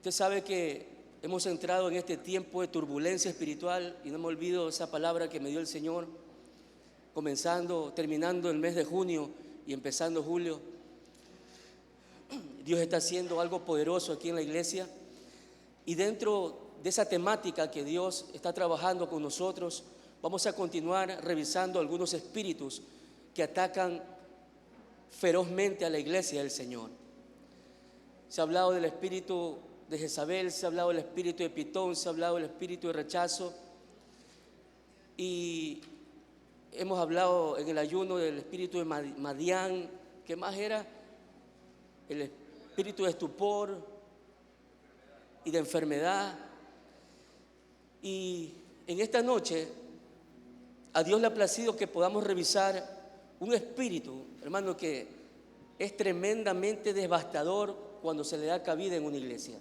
Usted sabe que hemos entrado en este tiempo de turbulencia espiritual y no me olvido esa palabra que me dio el Señor, terminando el mes de junio y empezando julio. Dios está haciendo algo poderoso aquí en la iglesia y dentro de esa temática que Dios está trabajando con nosotros, vamos a continuar revisando algunos espíritus que atacan ferozmente a la iglesia del Señor. Se ha hablado del espíritu de Jezabel, se ha hablado del espíritu de Pitón, se ha hablado del espíritu de rechazo y hemos hablado en el ayuno del espíritu de Madián. ¿Qué más era? El espíritu de estupor y de enfermedad. Y en esta noche a Dios le ha placido que podamos revisar un espíritu, hermano, que es tremendamente devastador cuando se le da cabida en una iglesia.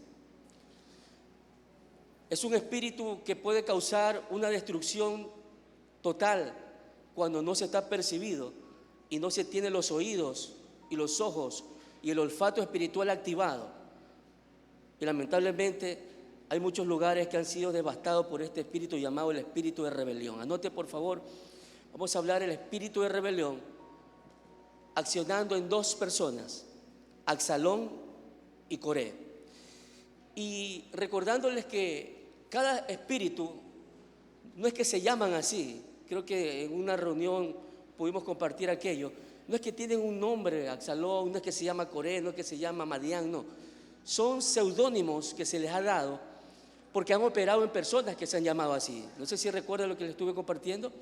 Es un espíritu que puede causar una destrucción total cuando no se está percibido y no se tiene los oídos y los ojos y el olfato espiritual activado. Y lamentablemente hay muchos lugares que han sido devastados por este espíritu llamado el espíritu de rebelión. Anote por favor, vamos a hablar del espíritu de rebelión accionando en dos personas, Absalón y Coré. Y recordándoles que cada espíritu no es que se llaman así, creo que en una reunión pudimos compartir aquello, no es que tienen un nombre, Absalón, no es que se llama Coré, no es que se llama Madián, no. Son seudónimos que se les ha dado porque han operado en personas que se han llamado así. No sé si recuerdan lo que les estuve compartiendo,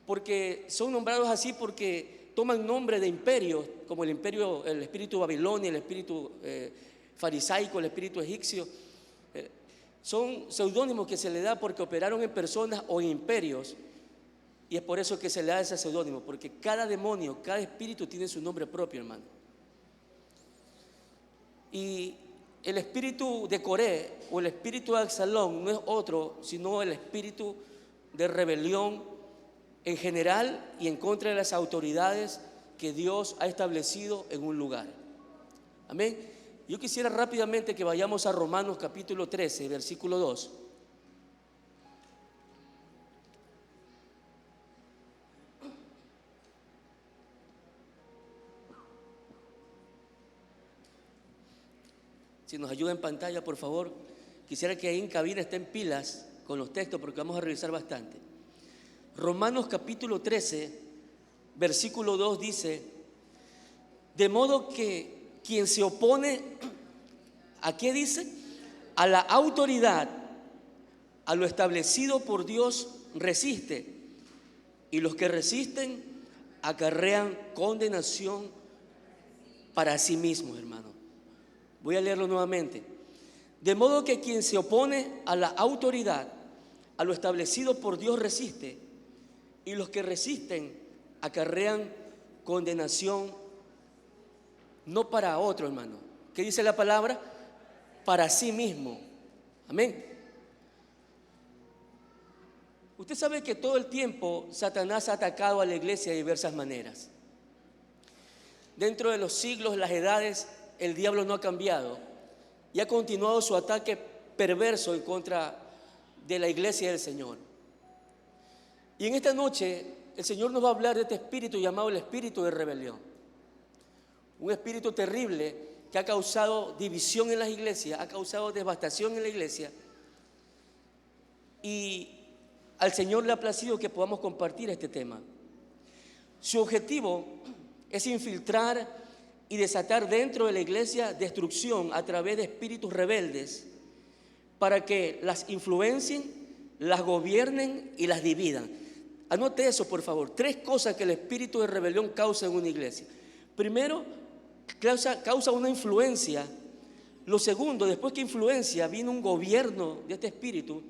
porque son nombrados así porque toman nombre de imperios, como el espíritu babilonio, el espíritu farisaico, el espíritu egipcio. Son seudónimos que se le da porque operaron en personas o en imperios, y es por eso que se le da ese seudónimo, porque cada demonio, cada espíritu tiene su nombre propio, hermano. Y el espíritu de Coré o el espíritu de Absalón no es otro sino el espíritu de rebelión en general y en contra de las autoridades que Dios ha establecido en un lugar. Amén. Yo quisiera rápidamente que vayamos a Romanos capítulo 13, versículo 2. Si nos ayuda en pantalla, por favor. Quisiera que ahí en cabina estén pilas con los textos porque vamos a revisar bastante. Romanos capítulo 13, versículo 2 dice: de modo que quien se opone, ¿a qué dice? A la autoridad, a lo establecido por Dios, resiste. Y los que resisten acarrean condenación para sí mismos, hermano. Voy a leerlo nuevamente. De modo que quien se opone a la autoridad, a lo establecido por Dios, resiste. Y los que resisten acarrean condenación, no para otro, hermano. ¿Qué dice la palabra? Para sí mismo. Amén. Usted sabe que todo el tiempo Satanás ha atacado a la iglesia de diversas maneras. Dentro de los siglos, las edades, el diablo no ha cambiado y ha continuado su ataque perverso en contra de la iglesia del Señor. Y en esta noche el Señor nos va a hablar de este espíritu llamado el espíritu de rebelión. Un espíritu terrible que ha causado división en las iglesias, ha causado devastación en la iglesia. Y al Señor le ha placido que podamos compartir este tema. Su objetivo es infiltrar y desatar dentro de la iglesia destrucción a través de espíritus rebeldes para que las influencien, las gobiernen y las dividan. Anote eso, por favor. 3 cosas que el espíritu de rebelión causa en una iglesia. Primero, causa una influencia. Lo segundo, después que influencia, viene un gobierno de este espíritu.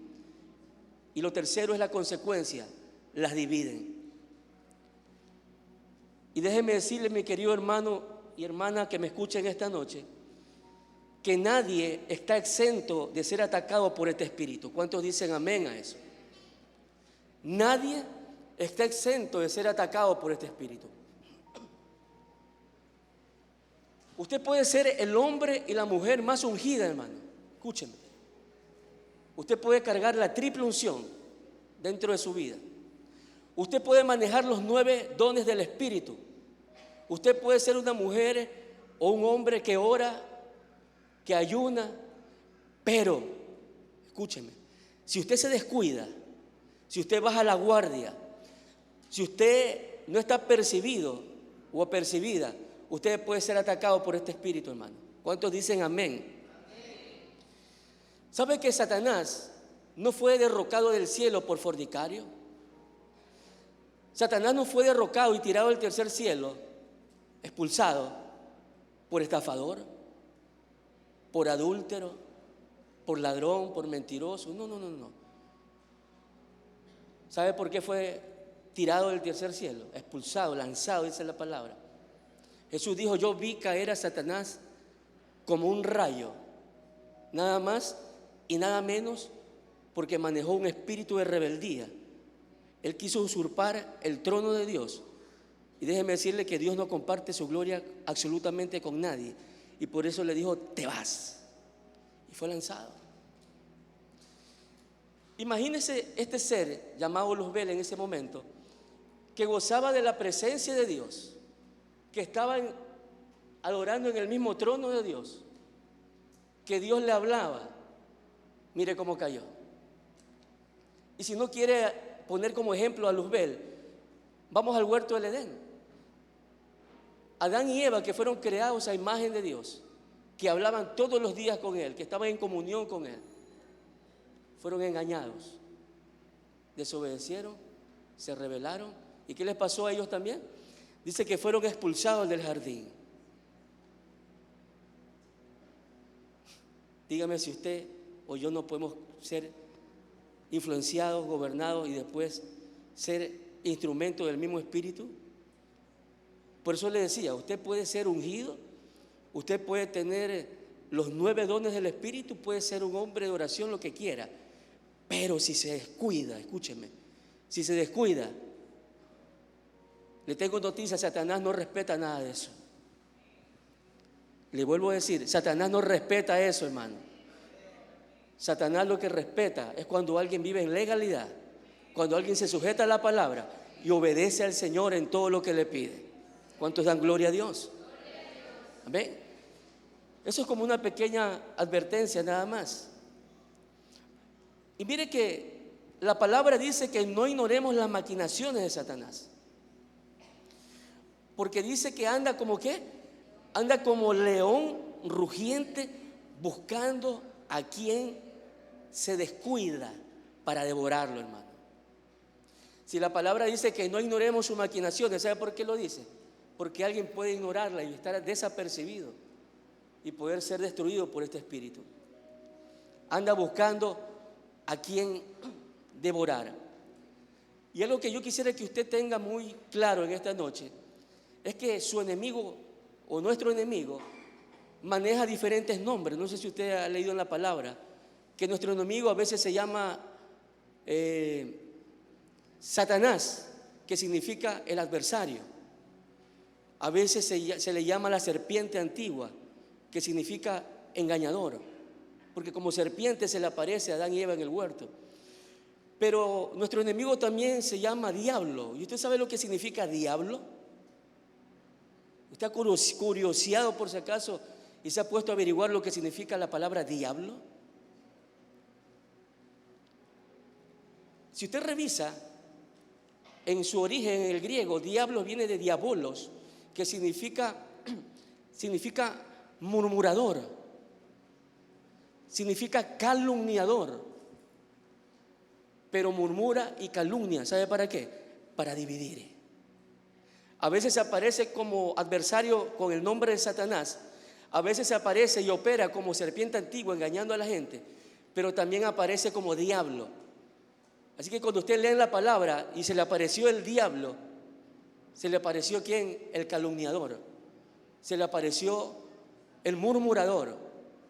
Y lo tercero es la consecuencia, las dividen. Y déjeme decirle, mi querido hermano y hermana que me escuchen esta noche, que nadie está exento de ser atacado por este espíritu. ¿Cuántos dicen amén a eso? Nadie está exento de ser atacado por este espíritu. Usted puede ser el hombre y la mujer más ungida, hermano, Escúcheme. Usted puede cargar la triple unción dentro de su vida. Usted puede manejar los 9 dones del Espíritu. Usted puede ser una mujer o un hombre que ora, que ayuna, pero, escúcheme, si usted se descuida, si usted baja la guardia, si usted no está percibido o apercibida, usted puede ser atacado por este espíritu, hermano. ¿Cuántos dicen amén? ¿Sabe que Satanás no fue derrocado del cielo por fornicario? Satanás no fue derrocado y tirado del tercer cielo, expulsado por estafador, por adúltero, por ladrón, por mentiroso. No. ¿Sabe por qué fue tirado del tercer cielo? Expulsado, lanzado, dice la palabra. Jesús dijo: yo vi caer a Satanás como un rayo, nada más y nada menos, porque manejó un espíritu de rebeldía. Él quiso usurpar el trono de Dios. Y déjeme decirle que Dios no comparte su gloria absolutamente con nadie. Y por eso le dijo: te vas. Y fue lanzado. Imagínese este ser llamado Luzbel en ese momento, que gozaba de la presencia de Dios, que estaban adorando en el mismo trono de Dios, que Dios le hablaba. Mire cómo cayó. Y si no quiere poner como ejemplo a Luzbel, vamos al huerto del Edén. Adán y Eva, que fueron creados a imagen de Dios, que hablaban todos los días con Él, que estaban en comunión con Él, fueron engañados, desobedecieron, se rebelaron. ¿Y qué les pasó a ellos también? Dice que fueron expulsados del jardín. Dígame si usted o yo no podemos ser influenciados, gobernados y después ser instrumento del mismo espíritu. Por eso le decía, usted puede ser ungido, usted puede tener los 9 dones del espíritu, puede ser un hombre de oración, lo que quiera, pero si se descuida, escúcheme, si se descuida, le tengo noticias: Satanás no respeta nada de eso. Le vuelvo a decir, Satanás no respeta eso, hermano. Satanás lo que respeta es cuando alguien vive en legalidad, cuando alguien se sujeta a la palabra y obedece al Señor en todo lo que le pide. ¿Cuántos dan gloria a Dios? Amén. Eso es como una pequeña advertencia nada más. Y mire que la palabra dice que no ignoremos las maquinaciones de Satanás, porque dice que anda como ¿qué? Anda como león rugiente buscando a quien se descuida para devorarlo, hermano. Si la palabra dice que no ignoremos sus maquinaciones, ¿sabe por qué lo dice? Porque alguien puede ignorarla y estar desapercibido y poder ser destruido por este espíritu. Anda buscando a quien devorar. Y algo que yo quisiera que usted tenga muy claro en esta noche es que su enemigo o nuestro enemigo maneja diferentes nombres. No sé si usted ha leído en la palabra que nuestro enemigo a veces se llama Satanás, que significa el adversario. A veces se le llama la serpiente antigua, que significa engañador, porque como serpiente se le aparece a Adán y Eva en el huerto. Pero nuestro enemigo también se llama diablo. ¿Y usted sabe lo que significa diablo? ¿Usted ha curioseado por si acaso y se ha puesto a averiguar lo que significa la palabra diablo? Si usted revisa en su origen en el griego, diablo viene de diabolos, que significa murmurador, significa calumniador. Pero murmura y calumnia, ¿sabe para qué? Para dividir. A veces se aparece como adversario con el nombre de Satanás, a veces se aparece y opera como serpiente antigua engañando a la gente, pero también aparece como diablo. Así que cuando usted lee la palabra y se le apareció el diablo, se le apareció ¿quién? El calumniador, se le apareció el murmurador,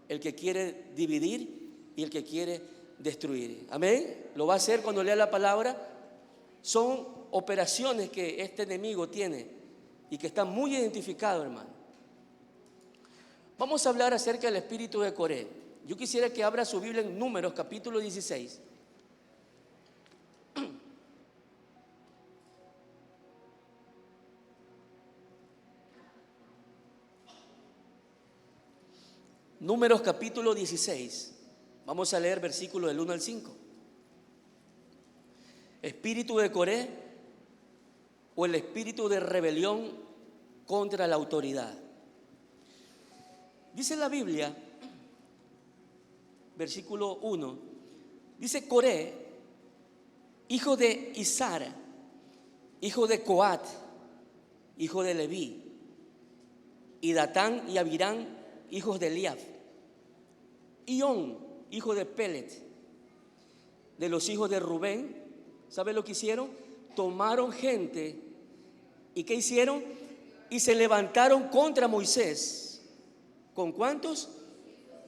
el que quiere dividir y el que quiere destruir. Amén. Lo va a hacer cuando lea la palabra. Son operaciones que este enemigo tiene y que está muy identificado, hermano. Vamos a hablar acerca del espíritu de Coré. Yo quisiera que abra su Biblia en Números capítulo 16. Números capítulo 16. Vamos a leer versículos del 1 al 5. Espíritu de Coré o el espíritu de rebelión contra la autoridad. Dice la Biblia, versículo 1, dice Coré, hijo de Izar, hijo de Coat, hijo de Leví, y Datán y Abirán, hijos de Eliab, Ión, hijo de Pelet, de los hijos de Rubén. ¿Sabe lo que hicieron? Tomaron gente, ¿y qué hicieron? Y se levantaron contra Moisés. ¿Con cuántos?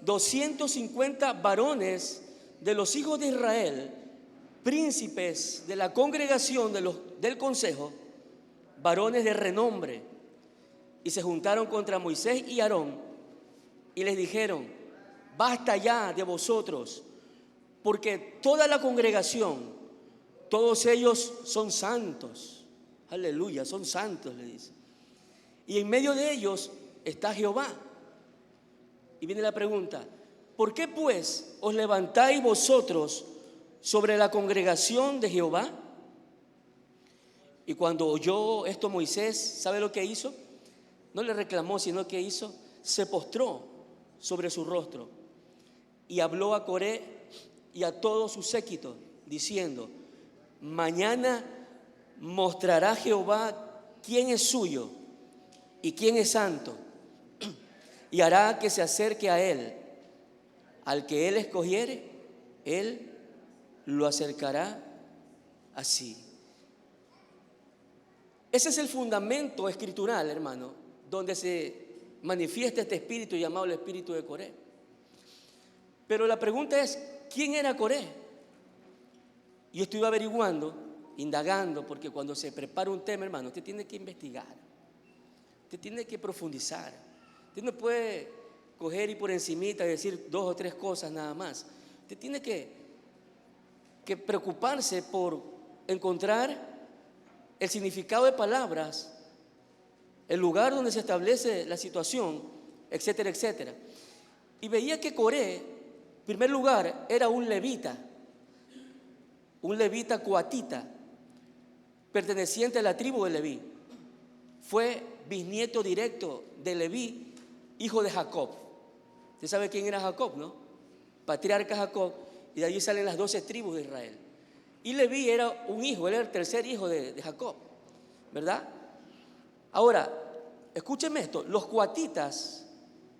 250 varones de los hijos de Israel, príncipes de la congregación del consejo, varones de renombre, y se juntaron contra Moisés y Aarón y les dijeron: basta ya de vosotros, porque toda la congregación, todos ellos son santos. Aleluya, son santos, le dice. Y en medio de ellos está Jehová. Y viene la pregunta: ¿por qué pues os levantáis vosotros sobre la congregación de Jehová? Y cuando oyó esto Moisés, ¿sabe lo que hizo? No le reclamó, sino que hizo, se postró sobre su rostro y habló a Coré y a todo su séquito, diciendo: mañana mostrará Jehová quién es suyo y quién es santo, y hará que se acerque a él. Al que él escogiere, él lo acercará así. Ese es el fundamento escritural, hermano, donde se manifiesta este espíritu llamado el espíritu de Coré. Pero la pregunta es: ¿quién era Coré? Yo estuve averiguando, indagando, porque cuando se prepara un tema, hermano, usted tiene que investigar, usted tiene que profundizar. Usted no puede coger y por encimita decir 2 o 3 cosas nada más. Usted tiene que preocuparse por encontrar el significado de palabras, el lugar donde se establece la situación, etcétera, etcétera. Y veía que Coré, en primer lugar, era un levita coatita, perteneciente a la tribu de Leví. Fue bisnieto directo de Leví, hijo de Jacob. ¿Usted sabe quién era Jacob, no? Patriarca Jacob, y de allí salen las 12 tribus de Israel. Y Leví era un hijo, él era el tercer hijo de Jacob, ¿verdad? Ahora, escúcheme esto: los coatitas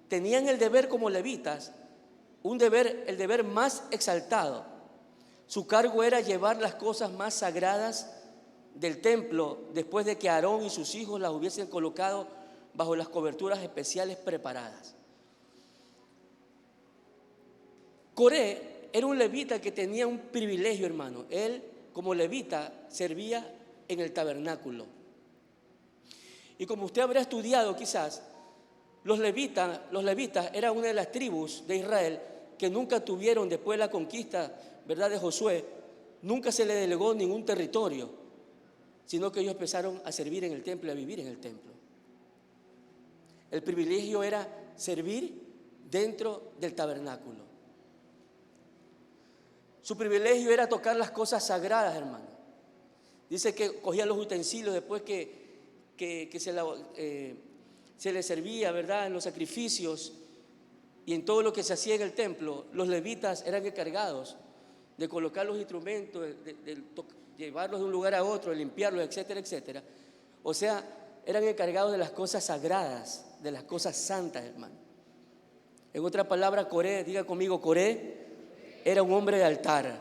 tenían el deber como levitas, el deber más exaltado. Su cargo era llevar las cosas más sagradas del templo después de que Aarón y sus hijos las hubiesen colocado bajo las coberturas especiales preparadas. Coré era un levita que tenía un privilegio, hermano. Él, como levita, servía en el tabernáculo. Y como usted habrá estudiado quizás, los levitas eran una de las tribus de Israel que nunca tuvieron, después de la conquista, ¿verdad?, de Josué, nunca se le delegó ningún territorio, sino que ellos empezaron a servir en el templo y a vivir en el templo. El privilegio era servir dentro del tabernáculo. Su privilegio era tocar las cosas sagradas, hermano. Dice que cogían los utensilios después que se les servía, ¿verdad?, en los sacrificios y en todo lo que se hacía en el templo. Los levitas eran encargados de colocar los instrumentos, de llevarlos de un lugar a otro, de limpiarlos, etcétera, etcétera. O sea, eran encargados de las cosas sagradas, de las cosas santas, hermano. En otra palabra, Coré, diga conmigo, Coré era un hombre de altar.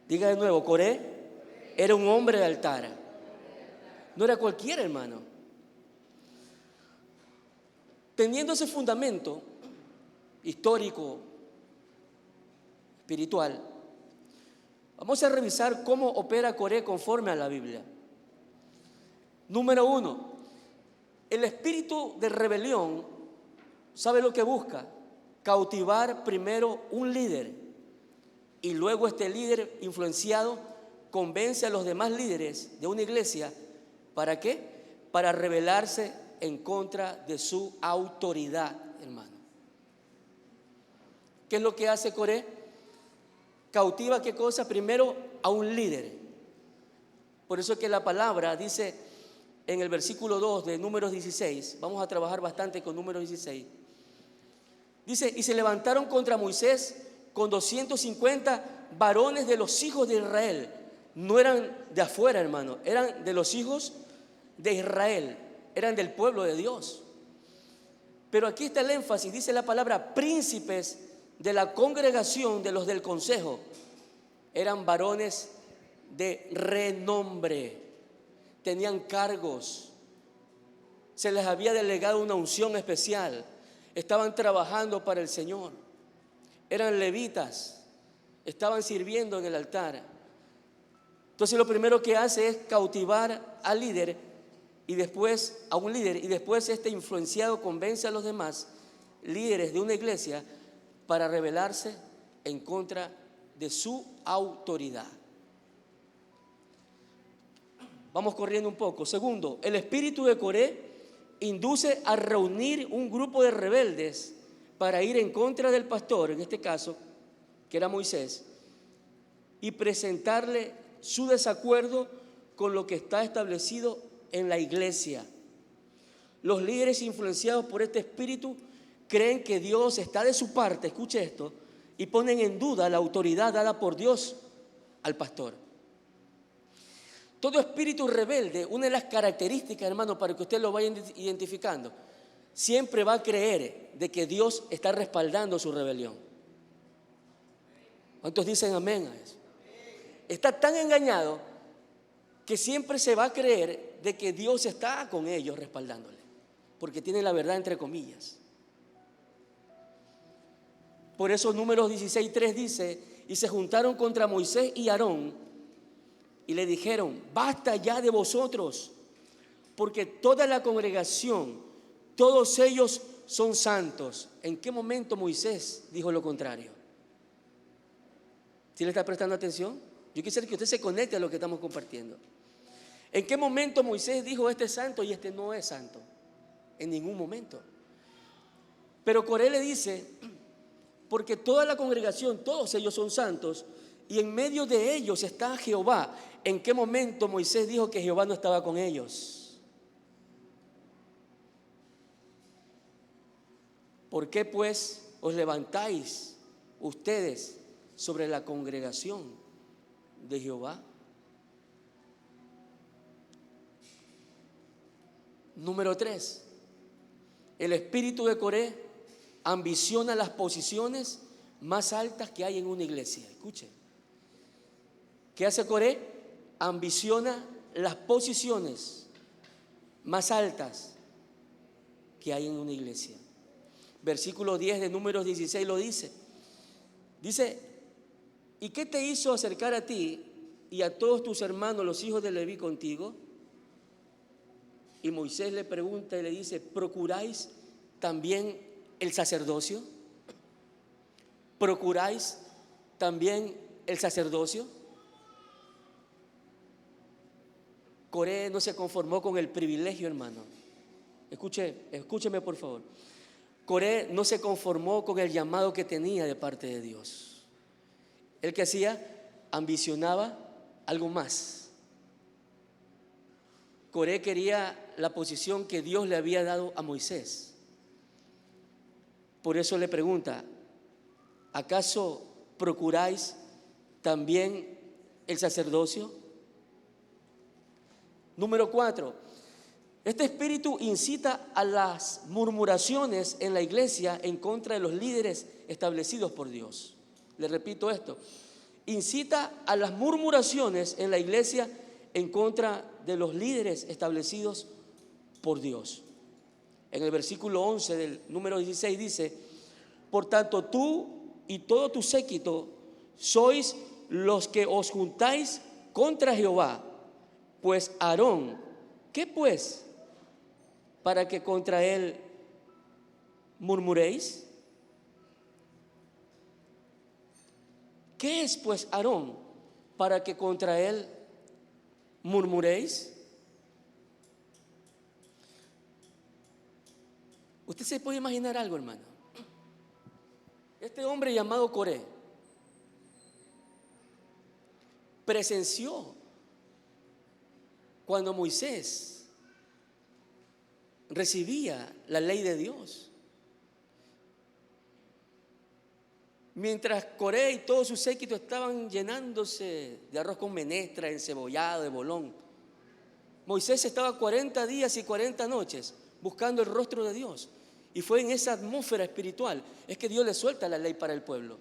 Diga de nuevo, Coré era un hombre de altar. No era cualquiera, hermano. Teniendo ese fundamento histórico, espiritual, vamos a revisar cómo opera Coré conforme a la Biblia. Número 1, el espíritu de rebelión, ¿sabe lo que busca? cautivar primero un líder y luego este líder influenciado convence a los demás líderes de una iglesia. ¿Para qué? Para rebelarse en contra de su autoridad, hermano. ¿Qué es lo que hace Coré? Cautiva, ¿qué cosa? Primero a un líder. Por eso es que la palabra dice en el versículo 2 de Números 16, vamos a trabajar bastante con Números 16, dice: y se levantaron contra Moisés con 250 varones de los hijos de Israel. No eran de afuera, hermano, eran de los hijos de Israel, eran del pueblo de Dios. Pero aquí está el énfasis, dice la palabra: príncipes de la congregación de los del consejo. Eran varones de renombre, tenían cargos, se les había delegado una unción especial, estaban trabajando para el Señor, eran levitas, estaban sirviendo en el altar. Entonces lo primero que hace es cautivar al líder y después a un líder, y después este influenciado convence a los demás líderes de una iglesia para rebelarse en contra de su autoridad. Vamos corriendo un poco. Segundo, el espíritu de Coré induce a reunir un grupo de rebeldes para ir en contra del pastor, en este caso, que era Moisés, y presentarle su desacuerdo con lo que está establecido en la iglesia. Los líderes influenciados por este espíritu creen que Dios está de su parte, escuche esto, y ponen en duda la autoridad dada por Dios al pastor. Todo espíritu rebelde, una de las características, hermano, para que usted lo vaya identificando, siempre va a creer de que Dios está respaldando su rebelión. ¿Cuántos dicen amén a eso? Está tan engañado que siempre se va a creer de que Dios está con ellos respaldándole, porque tiene la verdad entre comillas. Por eso Números 16:3 dice: y se juntaron contra Moisés y Aarón y le dijeron: basta ya de vosotros, porque toda la congregación, todos ellos son santos. ¿En qué momento Moisés dijo lo contrario? ¿Sí le está prestando atención? Yo quisiera que usted se conecte a lo que estamos compartiendo. ¿En qué momento Moisés dijo: este es santo y este no es santo? En ningún momento. Pero Coré le dice: porque toda la congregación, todos ellos son santos, y en medio de ellos está Jehová. ¿En qué momento Moisés dijo que Jehová no estaba con ellos? ¿Por qué pues os levantáis ustedes sobre la congregación de Jehová? Número 3, el espíritu de Coré ambiciona las posiciones más altas que hay en una iglesia. Escuchen, ¿qué hace Coré? Ambiciona las posiciones más altas que hay en una iglesia. Versículo 10 de Números 16 lo dice. Dice: ¿y qué te hizo acercar a ti y a todos tus hermanos, los hijos de Leví, contigo? Y Moisés le pregunta y le dice: ¿procuráis también el sacerdocio? ¿Procuráis también el sacerdocio? Coré no se conformó con el privilegio, hermano. Escúcheme por favor. Coré no se conformó con el llamado que tenía de parte de Dios. ¿Él qué hacía? Ambicionaba algo más. Coré quería la posición que Dios le había dado a Moisés. Por eso le pregunta: ¿acaso procuráis también el sacerdocio? Número 4, este espíritu incita a las murmuraciones en la iglesia en contra de los líderes establecidos por Dios. Le repito esto: incita a las murmuraciones en la iglesia en contra de los líderes establecidos por Dios. En el versículo 11 del número 16 dice: por tanto tú y todo tu séquito sois los que os juntáis contra Jehová. Pues Aarón, ¿qué pues? Para que contra él murmuréis. ¿qué es pues Aarón para que contra él murmuréis? Usted se puede imaginar algo, hermano. Este hombre llamado Coré presenció cuando Moisés recibía la ley de Dios. Mientras Coré y todo su séquito estaban llenándose de arroz con menestra, encebollado, de bolón, Moisés estaba 40 días y 40 noches buscando el rostro de Dios. Y fue en esa atmósfera espiritual es que Dios le suelta la ley para el pueblo.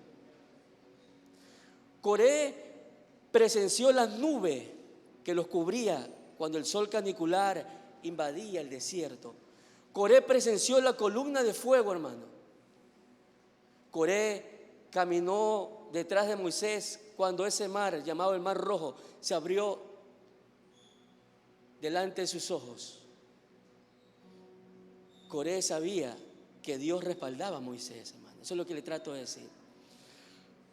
Coré presenció la nube que los cubría cuando el sol canicular invadía el desierto. Coré presenció la columna de fuego, hermano. Coré caminó detrás de Moisés cuando ese mar, llamado el Mar Rojo, se abrió delante de sus ojos. Coré sabía que Dios respaldaba a Moisés, hermano. Eso es lo que le trato de decir.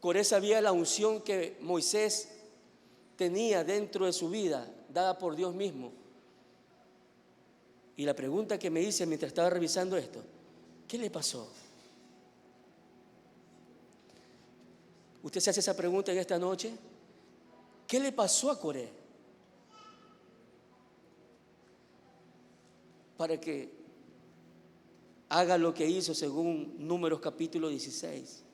Coré sabía la unción que Moisés tenía dentro de su vida, dada por Dios mismo. Y la pregunta que me hice mientras estaba revisando esto, ¿qué le pasó? ¿Usted se hace esa pregunta en esta noche? ¿Qué le pasó a Coré para que haga lo que hizo según Números capítulo 16?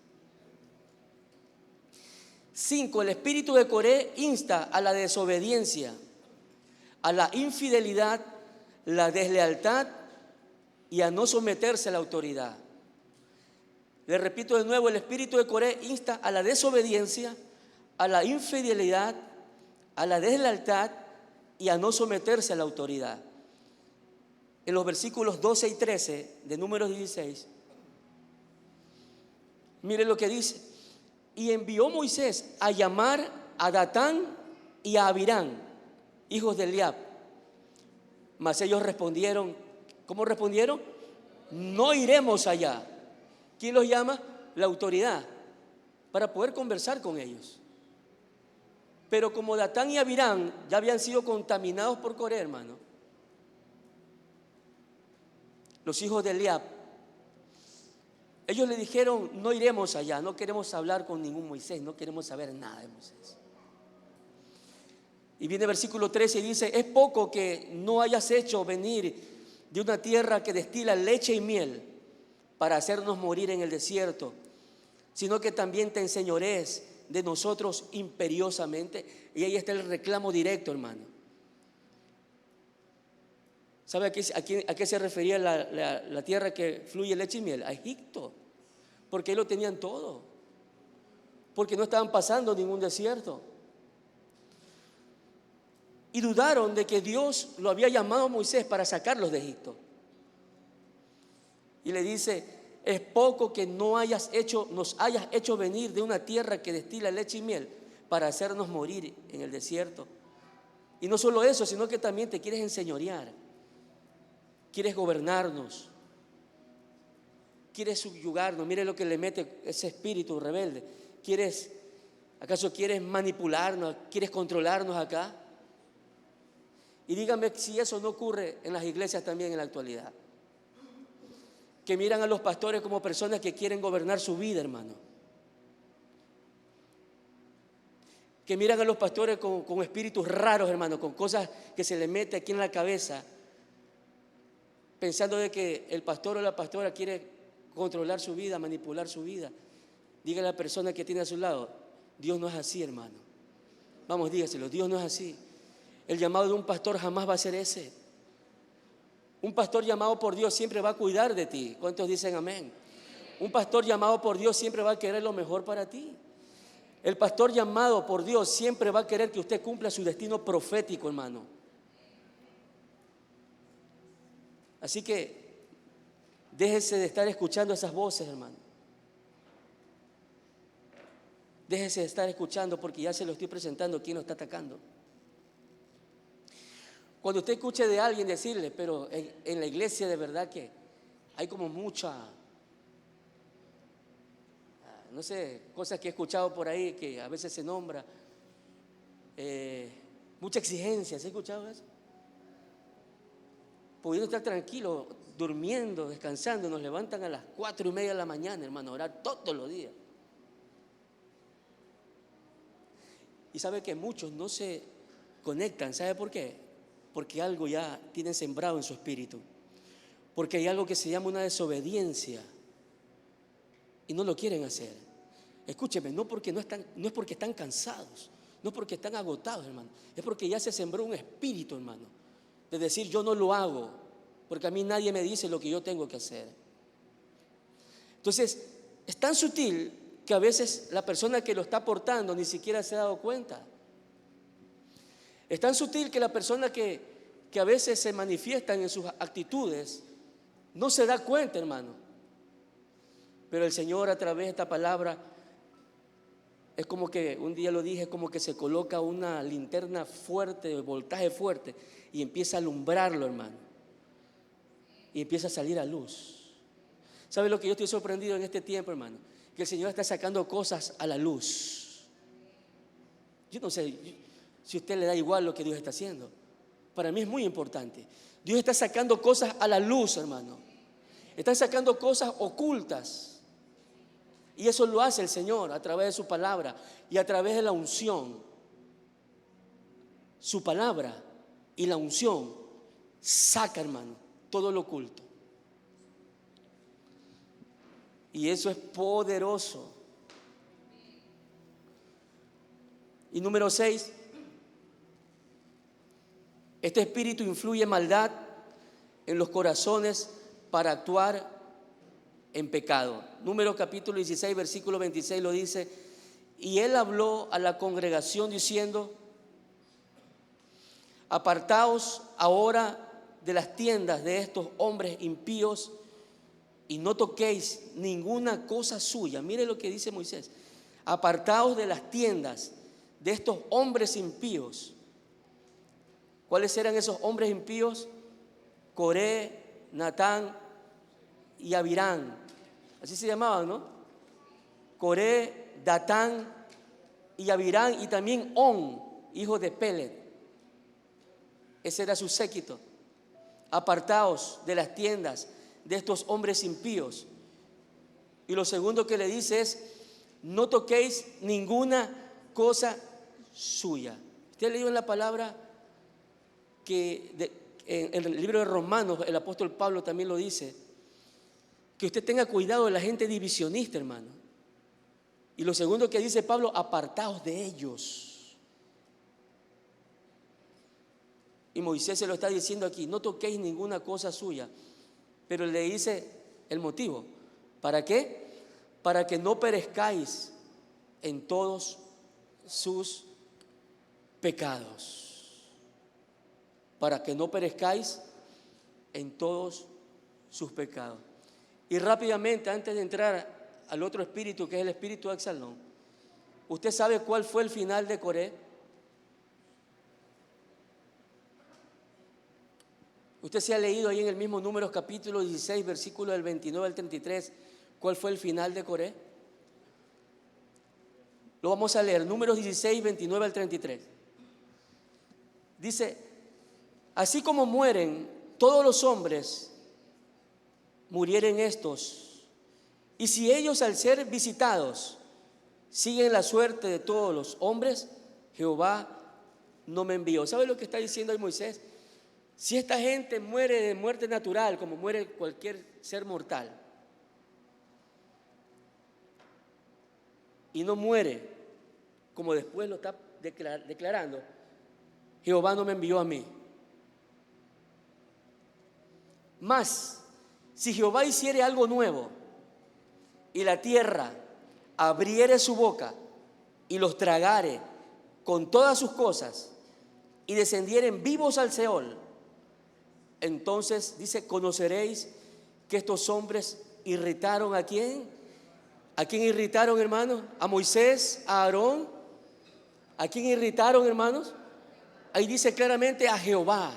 5. El espíritu de Coré insta a la desobediencia, a la infidelidad, la deslealtad y a no someterse a la autoridad. Le repito de nuevo, el espíritu de Coré insta a la desobediencia, a la infidelidad, a la deslealtad y a no someterse a la autoridad. En los versículos 12 y 13 de Números 16, mire lo que dice: y envió Moisés a llamar a Datán y a Abirán, hijos de Eliab. Mas ellos respondieron, ¿cómo respondieron? No iremos allá. ¿Quién los llama? La autoridad, para poder conversar con ellos. Pero como Datán y Abirán ya habían sido contaminados por Coré, hermano, los hijos de Eliab, ellos le dijeron, no iremos allá, no queremos hablar con ningún Moisés, no queremos saber nada de Moisés. Y viene el versículo 13 y dice, es poco que no hayas hecho venir de una tierra que destila leche y miel para hacernos morir en el desierto, sino que también te enseñorees de nosotros imperiosamente. Y ahí está el reclamo directo, hermano. ¿Sabe a qué se refería la tierra que fluye leche y miel? A Egipto, porque ahí lo tenían todo, porque no estaban pasando ningún desierto. Y dudaron de que Dios lo había llamado a Moisés para sacarlos de Egipto. Y le dice, es poco que nos hayas hecho venir de una tierra que destila leche y miel para hacernos morir en el desierto. Y no solo eso, sino que también te quieres enseñorear, quieres gobernarnos, quieres subyugarnos. Mire lo que le mete ese espíritu rebelde. ¿Acaso quieres manipularnos, quieres controlarnos acá? Y dígame si eso no ocurre en las iglesias también en la actualidad, que miran a los pastores como personas que quieren gobernar su vida, hermano. Que miran a los pastores con espíritus raros, hermano, con cosas que se les mete aquí en la cabeza, pensando de que el pastor o la pastora quiere controlar su vida, manipular su vida. Diga a la persona que tiene a su lado, Dios no es así, hermano. Vamos, dígaselo, Dios no es así. El llamado de un pastor jamás va a ser ese. Un pastor llamado por Dios siempre va a cuidar de ti. ¿Cuántos dicen amén? Un pastor llamado por Dios siempre va a querer lo mejor para ti. El pastor llamado por Dios siempre va a querer que usted cumpla su destino profético, hermano. Así que déjese de estar escuchando esas voces, hermano. Déjese de estar escuchando, porque ya se lo estoy presentando quién lo está atacando. Cuando usted escuche de alguien decirle, pero en la iglesia de verdad que hay como mucha, no sé, cosas que he escuchado por ahí que a veces se nombra, mucha exigencia, ¿se ha escuchado eso? Pudiendo estar tranquilo, durmiendo, descansando, nos levantan a las 4:30 de la mañana, hermano, a orar todos los días. Y sabe que muchos no se conectan, ¿sabe por qué? Porque algo ya tienen sembrado en su espíritu, porque hay algo que se llama una desobediencia y no lo quieren hacer. Escúcheme, no es porque están cansados, no es porque están agotados, hermano, es porque ya se sembró un espíritu, hermano, de decir yo no lo hago, porque a mí nadie me dice lo que yo tengo que hacer. Entonces, es tan sutil que a veces la persona que lo está aportando ni siquiera se ha dado cuenta. Es tan sutil que la persona que a veces se manifiestan en sus actitudes no se da cuenta, hermano. Pero el Señor, a través de esta palabra, es como que, un día lo dije, es como que se coloca una linterna fuerte, de voltaje fuerte, y empieza a alumbrarlo, hermano. Y empieza a salir a luz. ¿Sabe lo que yo estoy sorprendido en este tiempo, hermano? Que el Señor está sacando cosas a la luz. Yo no sé si a usted le da igual lo que Dios está haciendo. Para mí es muy importante. Dios está sacando cosas a la luz, hermano. Está sacando cosas ocultas. Y eso lo hace el Señor a través de su palabra y a través de la unción. Su palabra y la unción saca, hermano, todo lo oculto. Y eso es poderoso. Y número 6, este espíritu influye maldad en los corazones para actuar en pecado. Números capítulo 16, versículo 26 lo dice: y él habló a la congregación diciendo: apartaos ahora de las tiendas de estos hombres impíos y no toquéis ninguna cosa suya. Mire lo que dice Moisés: apartaos de las tiendas de estos hombres impíos. ¿Cuáles eran esos hombres impíos? Coré, Natán y Abirán. Así se llamaban, ¿no? Coré, Datán y Abirán, y también On, hijo de Pelet. Ese era su séquito. Apartaos de las tiendas de estos hombres impíos. Y lo segundo que le dice es: no toquéis ninguna cosa suya. Usted leyó en la palabra que en el libro de Romanos, el apóstol Pablo también lo dice, que usted tenga cuidado de la gente divisionista, hermano. Y lo segundo que dice Pablo: apartaos de ellos. Y Moisés se lo está diciendo aquí: no toquéis ninguna cosa suya. Pero le dice el motivo: ¿para qué? Para que no perezcáis en todos sus pecados. Para que no perezcáis en todos sus pecados. Y rápidamente, antes de entrar al otro espíritu, que es el espíritu de Absalón, ¿usted sabe cuál fue el final de Coré? Usted se ha leído ahí en el mismo Números capítulo 16, versículo del 29 al 33, ¿cuál fue el final de Coré? Lo vamos a leer, Números 16, 29 al 33. Dice: así como mueren todos los hombres, murieren estos. Y si ellos, al ser visitados, siguen la suerte de todos los hombres, Jehová no me envió. ¿Sabe lo que está diciendo ahí Moisés? Si esta gente muere de muerte natural, como muere cualquier ser mortal, y no muere como después lo está declarando, Jehová no me envió a mí. Mas, si Jehová hiciere algo nuevo, y la tierra abriere su boca, y los tragare con todas sus cosas, y descendieren vivos al Seol, entonces, dice, conoceréis que estos hombres irritaron ¿a quién? ¿A quién irritaron, hermanos? ¿A Moisés? ¿A Aarón? ¿A quién irritaron, hermanos? Ahí dice claramente: a Jehová.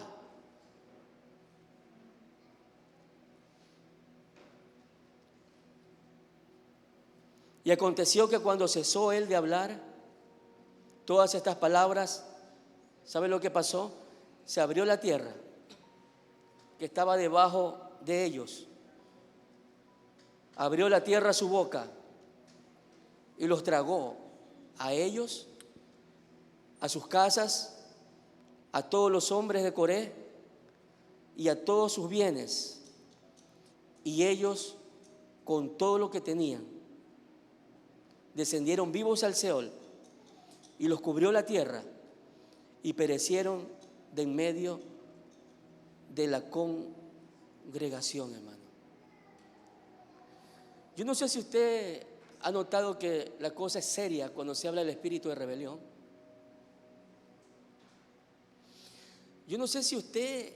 Y aconteció que cuando cesó él de hablar todas estas palabras, ¿sabe lo que pasó? Se abrió la tierra que estaba debajo de ellos. Abrió la tierra su boca y los tragó a ellos, a sus casas, a todos los hombres de Coré y a todos sus bienes. Y ellos, con todo lo que tenían, descendieron vivos al Seol, y los cubrió la tierra, y perecieron de en medio de la congregación, hermano. Yo no sé si usted ha notado que la cosa es seria cuando se habla del espíritu de rebelión. Yo no sé si usted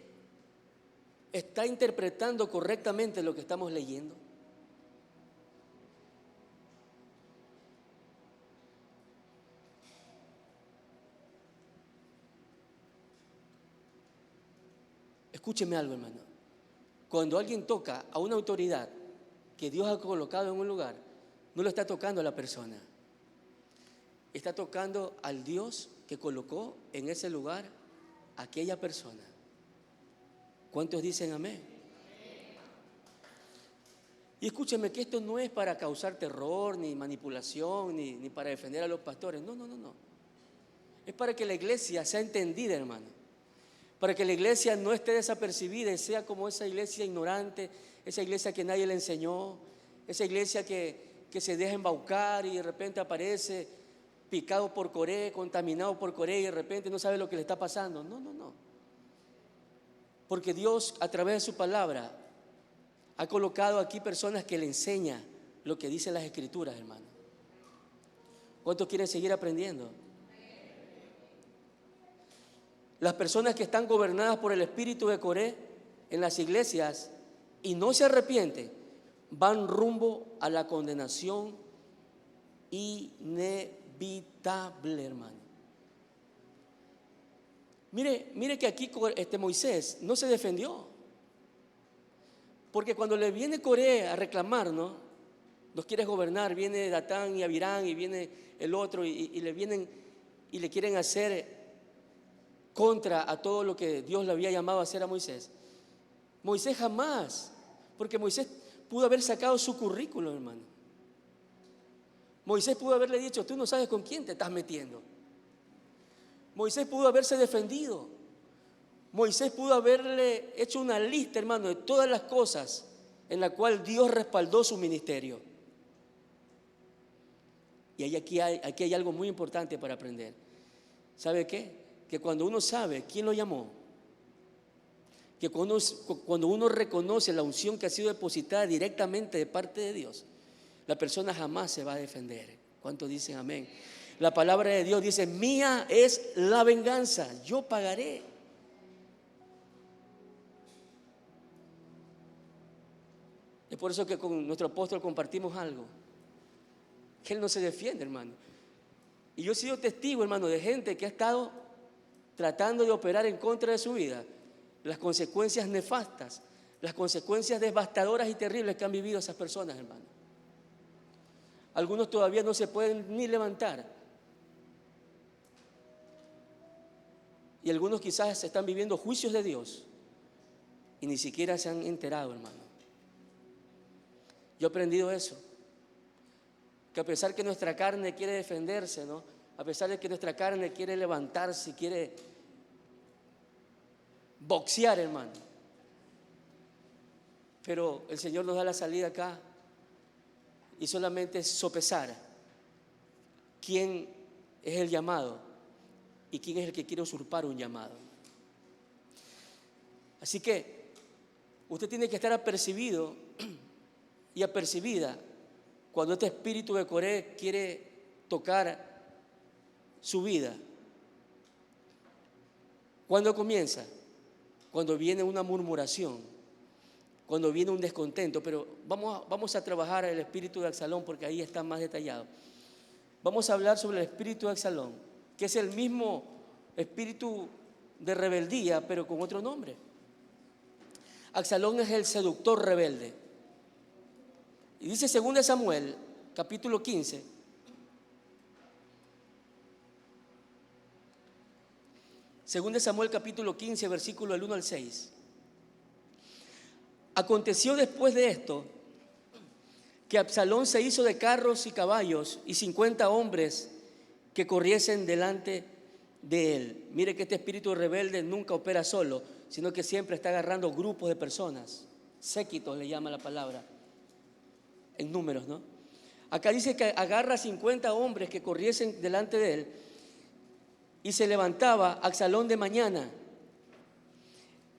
está interpretando correctamente lo que estamos leyendo. Escúcheme algo, hermano. Cuando alguien toca a una autoridad que Dios ha colocado en un lugar, no lo está tocando a la persona. Está tocando al Dios que colocó en ese lugar a aquella persona. ¿Cuántos dicen amén? Y escúcheme que esto no es para causar terror, ni manipulación, ni para defender a los pastores. No. Es para que la iglesia sea entendida, hermano. Para que la iglesia no esté desapercibida y sea como esa iglesia ignorante, esa iglesia que nadie le enseñó, esa iglesia que se deja embaucar y de repente aparece picado por Coré, contaminado por Coré y de repente no sabe lo que le está pasando. No. Porque Dios, a través de su palabra, ha colocado aquí personas que le enseñan lo que dicen las Escrituras, hermano. ¿Cuántos quieren seguir aprendiendo? Las personas que están gobernadas por el espíritu de Coré en las iglesias y no se arrepienten, van rumbo a la condenación inevitable, hermano. Mire que aquí Moisés no se defendió. Porque cuando le viene Coré a reclamar, ¿no? Nos quieres gobernar, viene Datán y Abirán y viene el otro y le vienen y le quieren hacer contra a todo lo que Dios le había llamado a hacer a Moisés. Moisés jamás, porque Moisés pudo haber sacado su currículum, hermano. Moisés pudo haberle dicho, tú no sabes con quién te estás metiendo. Moisés pudo haberse defendido. Moisés pudo haberle hecho una lista, hermano, de todas las cosas en las cuales Dios respaldó su ministerio. Y aquí hay algo muy importante para aprender. ¿Sabe qué? Que cuando uno sabe quién lo llamó, que cuando uno reconoce la unción que ha sido depositada directamente de parte de Dios, la persona jamás se va a defender. ¿Cuántos dicen amén? La palabra de Dios dice, mía es la venganza, yo pagaré. Es por eso que con nuestro apóstol compartimos algo, que él no se defiende, hermano. Y yo he sido testigo, hermano, de gente que ha estado tratando de operar en contra de su vida, las consecuencias nefastas, las consecuencias devastadoras y terribles que han vivido esas personas, hermano. Algunos todavía no se pueden ni levantar. Y algunos quizás están viviendo juicios de Dios y ni siquiera se han enterado, hermano. Yo he aprendido eso, que a pesar que nuestra carne quiere defenderse, ¿no? A pesar de que nuestra carne quiere levantarse, quiere boxear, hermano. Pero el Señor nos da la salida acá y solamente es sopesar quién es el llamado y quién es el que quiere usurpar un llamado. Así que usted tiene que estar apercibido y apercibida cuando este espíritu de Coré quiere tocar su vida. ¿Cuándo comienza? Cuando viene una murmuración, cuando viene un descontento. Pero vamos a trabajar el espíritu de Absalón porque ahí está más detallado. Vamos a hablar sobre el espíritu de Absalón, que es el mismo espíritu de rebeldía, pero con otro nombre. Absalón es el seductor rebelde. Y dice 2 Samuel, capítulo 15. Según de Samuel, capítulo 15, versículo del 1 al 6. Aconteció después de esto que Absalón se hizo de carros y caballos y 50 hombres que corriesen delante de él. Mire que este espíritu rebelde nunca opera solo, sino que siempre está agarrando grupos de personas. Séquitos le llama la palabra, en números, ¿no? Acá dice que agarra 50 hombres que corriesen delante de él y se levantaba Absalón de mañana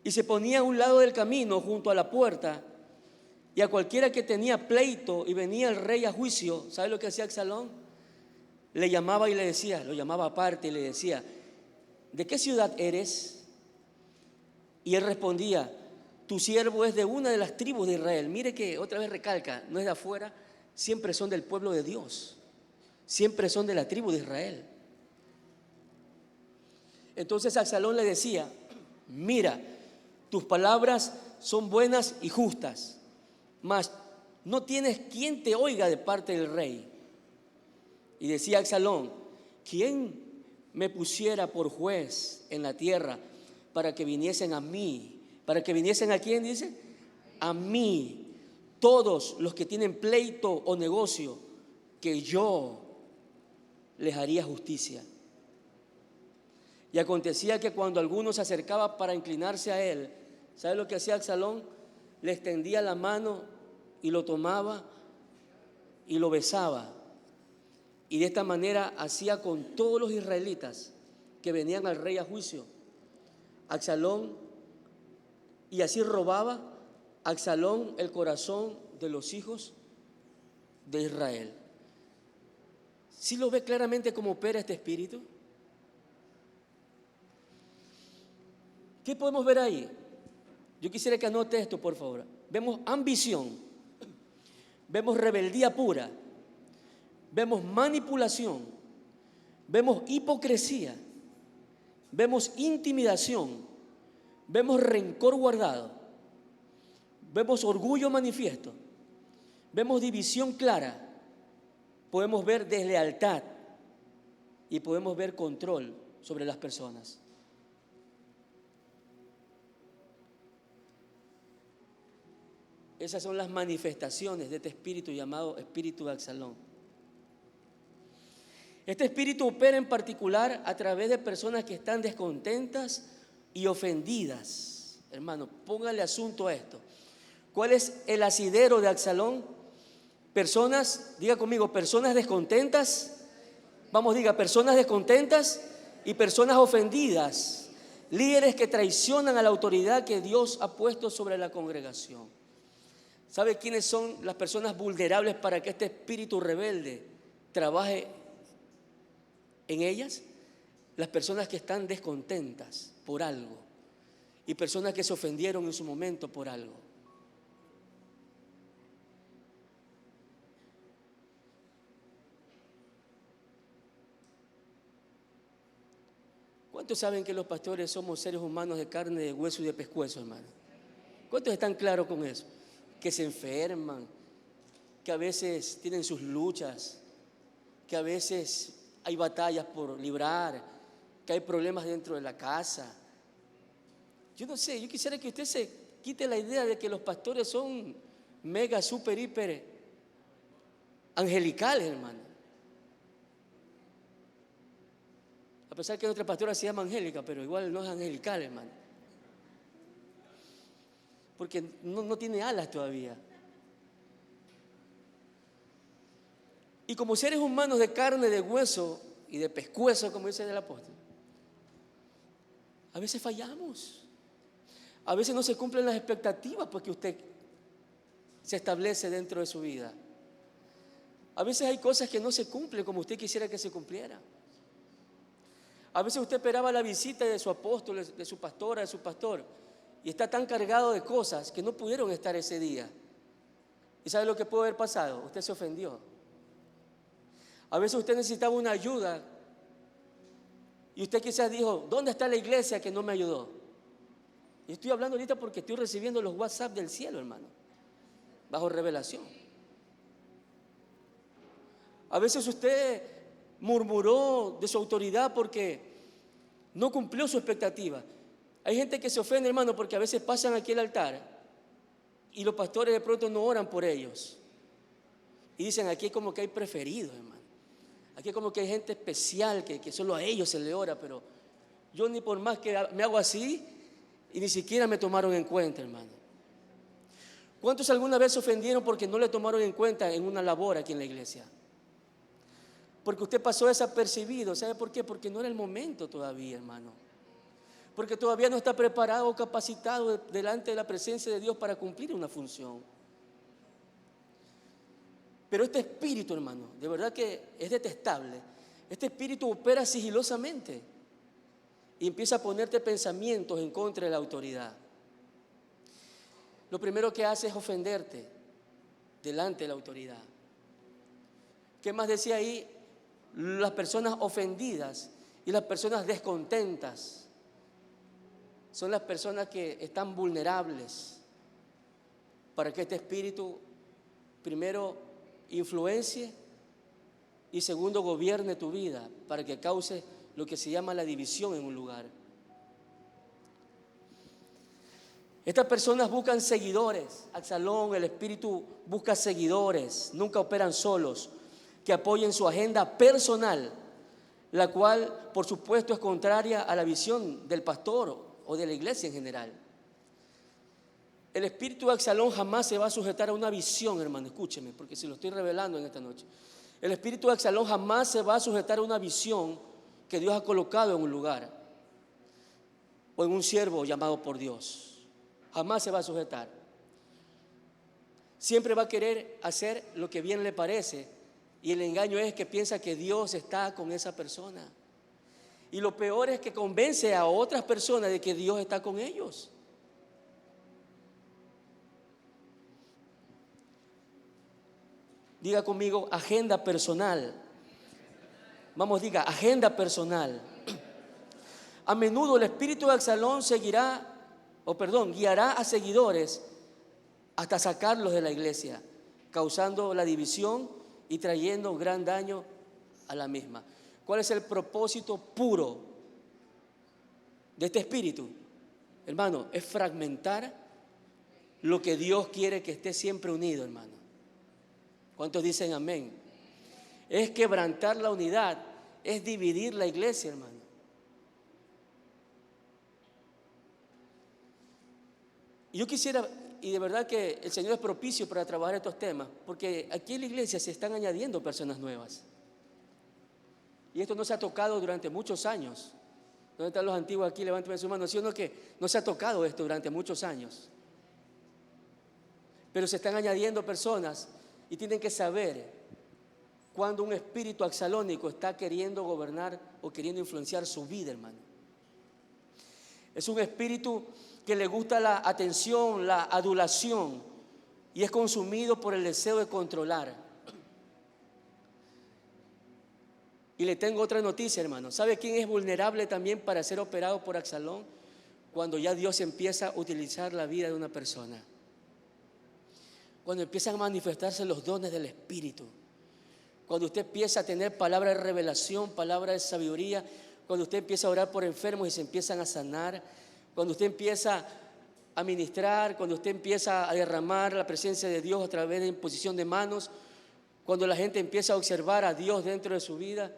y se ponía a un lado del camino junto a la puerta, y a cualquiera que tenía pleito y venía el rey a juicio, ¿sabe lo que hacía Absalón? Le llamaba y le decía, lo llamaba aparte y le decía, ¿de qué ciudad eres? Y él respondía, tu siervo es de una de las tribus de Israel. Mire que otra vez recalca, no es de afuera, siempre son del pueblo de Dios, siempre son de la tribu de Israel. Entonces Absalón le decía, mira, tus palabras son buenas y justas, mas no tienes quien te oiga de parte del rey. Y decía Absalón, ¿quién me pusiera por juez en la tierra para que viniesen a mí? ¿Para que viniesen a quién dice? A mí, todos los que tienen pleito o negocio, que yo les haría justicia. Y acontecía que cuando alguno se acercaba para inclinarse a él, ¿sabe lo que hacía Absalón? Le extendía la mano y lo tomaba y lo besaba. Y de esta manera hacía con todos los israelitas que venían al rey a juicio. Absalón, y así robaba Absalón el corazón de los hijos de Israel. ¿Sí lo ve claramente cómo opera este espíritu? ¿Qué podemos ver ahí? Yo quisiera que anote esto, por favor. Vemos ambición, vemos rebeldía pura, vemos manipulación, vemos hipocresía, vemos intimidación, vemos rencor guardado, vemos orgullo manifiesto, vemos división clara, podemos ver deslealtad y podemos ver control sobre las personas. Esas son las manifestaciones de este espíritu llamado espíritu de Absalón. Este espíritu opera en particular a través de personas que están descontentas y ofendidas. Hermano, póngale asunto a esto. ¿Cuál es el asidero de Absalón? Personas, diga conmigo, personas descontentas. Vamos, diga, personas descontentas y personas ofendidas. Líderes que traicionan a la autoridad que Dios ha puesto sobre la congregación. ¿Sabe quiénes son las personas vulnerables para que este espíritu rebelde trabaje en ellas? Las personas que están descontentas por algo y personas que se ofendieron en su momento por algo. ¿Cuántos saben que los pastores somos seres humanos de carne, de hueso y de pescuezo, hermano? ¿Cuántos están claros con eso? Que se enferman, que a veces tienen sus luchas, que a veces hay batallas por librar, que hay problemas dentro de la casa. Yo no sé, yo quisiera que usted se quite la idea de que los pastores son mega, super, hiper angelicales, hermano. A pesar que nuestra pastora se llama Angélica, pero igual no es angelical, hermano. Porque no tiene alas todavía. Y como seres humanos de carne, de hueso y de pescuezo, como dice el apóstol, a veces fallamos. A veces no se cumplen las expectativas porque usted se establece dentro de su vida. A veces hay cosas que no se cumplen como usted quisiera que se cumplieran. A veces usted esperaba la visita de su apóstol, de su pastora, de su pastor, y está tan cargado de cosas que no pudieron estar ese día. ¿Y sabe lo que puede haber pasado? Usted se ofendió. A veces usted necesitaba una ayuda y usted quizás dijo, ¿dónde está la iglesia que no me ayudó? Y estoy hablando ahorita porque estoy recibiendo los WhatsApp del cielo, hermano, bajo revelación. A veces usted murmuró de su autoridad porque no cumplió su expectativa. Hay gente que se ofende, hermano, porque a veces pasan aquí al altar y los pastores de pronto no oran por ellos. Y dicen, aquí como que hay preferidos, hermano. Aquí como que hay gente especial que solo a ellos se le ora, pero yo ni por más que me hago así y ni siquiera me tomaron en cuenta, hermano. ¿Cuántos alguna vez se ofendieron porque no le tomaron en cuenta en una labor aquí en la iglesia? Porque usted pasó desapercibido. ¿Sabe por qué? Porque no era el momento todavía, hermano. Porque todavía no está preparado o capacitado delante de la presencia de Dios para cumplir una función. Pero este espíritu, hermano, de verdad que es detestable. Este espíritu opera sigilosamente y empieza a ponerte pensamientos en contra de la autoridad. Lo primero que hace es ofenderte delante de la autoridad. ¿Qué más decía ahí? Las personas ofendidas y las personas descontentas son las personas que están vulnerables para que este espíritu, primero, influencie y segundo, gobierne tu vida para que cause lo que se llama la división en un lugar. Estas personas buscan seguidores. Absalón, el espíritu busca seguidores, nunca operan solos, que apoyen su agenda personal, la cual por supuesto es contraria a la visión del pastor o de la iglesia en general. El espíritu de Absalón jamás se va a sujetar a una visión, hermano, escúcheme, porque se lo estoy revelando en esta noche. El espíritu de Absalón jamás se va a sujetar a una visión que Dios ha colocado en un lugar o en un siervo llamado por Dios. Jamás se va a sujetar. Siempre va a querer hacer lo que bien le parece y el engaño es que piensa que Dios está con esa persona. Y lo peor es que convence a otras personas de que Dios está con ellos. Diga conmigo, agenda personal. Vamos, diga, agenda personal. A menudo el espíritu de Absalón guiará a seguidores hasta sacarlos de la iglesia, causando la división y trayendo gran daño a la misma. ¿Cuál es el propósito puro de este espíritu? Hermano, es fragmentar lo que Dios quiere que esté siempre unido, hermano. ¿Cuántos dicen amén? Es quebrantar la unidad, es dividir la iglesia, hermano. Y yo quisiera, y de verdad que el Señor es propicio para trabajar estos temas, porque aquí en la iglesia se están añadiendo personas nuevas. Y esto no se ha tocado durante muchos años. ¿Dónde están los antiguos aquí? Levántame su mano. ¿Sí o no que no se ha tocado esto durante muchos años? Pero se están añadiendo personas y tienen que saber cuando un espíritu absalónico está queriendo gobernar o queriendo influenciar su vida, hermano. Es un espíritu que le gusta la atención, la adulación y es consumido por el deseo de controlar. Y le tengo otra noticia, hermano. ¿Sabe quién es vulnerable también para ser operado por Absalón? Cuando ya Dios empieza a utilizar la vida de una persona. Cuando empiezan a manifestarse los dones del Espíritu. Cuando usted empieza a tener palabra de revelación, palabra de sabiduría. Cuando usted empieza a orar por enfermos y se empiezan a sanar. Cuando usted empieza a ministrar. Cuando usted empieza a derramar la presencia de Dios a través de imposición de manos. Cuando la gente empieza a observar a Dios dentro de su vida.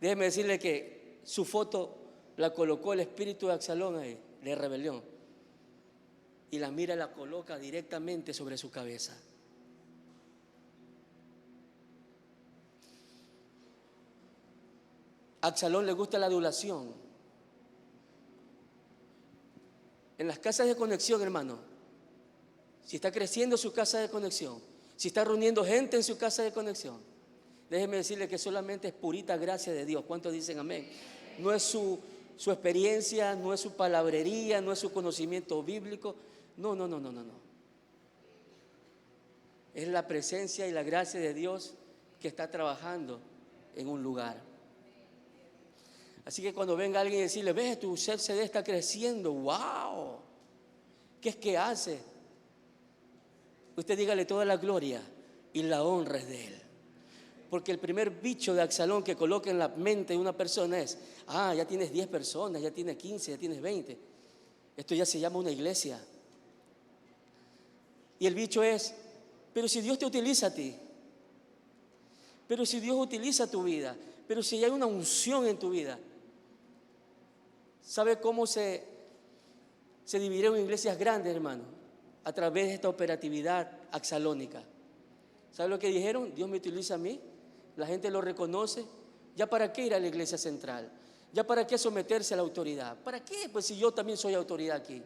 Déjeme decirle que su foto la colocó el espíritu de Absalón ahí, de rebelión. Y la mira y la coloca directamente sobre su cabeza. A Absalón le gusta la adulación. En las casas de conexión, hermano, si está creciendo su casa de conexión, si está reuniendo gente en su casa de conexión, déjeme decirle que solamente es purita gracia de Dios. ¿Cuántos dicen amén? No es su experiencia, no es su palabrería, no es su conocimiento bíblico. No. Es la presencia y la gracia de Dios que está trabajando en un lugar. Así que cuando venga alguien y decirle, ve, tu CD está creciendo, wow, ¿qué es que hace? Usted dígale toda la gloria y la honra es de Él. Porque el primer bicho de Absalón que coloca en la mente de una persona es: ya tienes 10 personas, ya tienes 15, ya tienes 20. Esto ya se llama una iglesia. Y el bicho es: pero si Dios te utiliza a ti, pero si Dios utiliza tu vida, pero si hay una unción en tu vida. ¿Sabe cómo se dividieron iglesias grandes, hermano? A través de esta operatividad absalónica. ¿Sabe lo que dijeron? Dios me utiliza a mí, la gente lo reconoce. ¿Ya para qué ir a la iglesia central? ¿Ya para qué someterse a la autoridad? ¿Para qué? Pues si yo también soy autoridad aquí.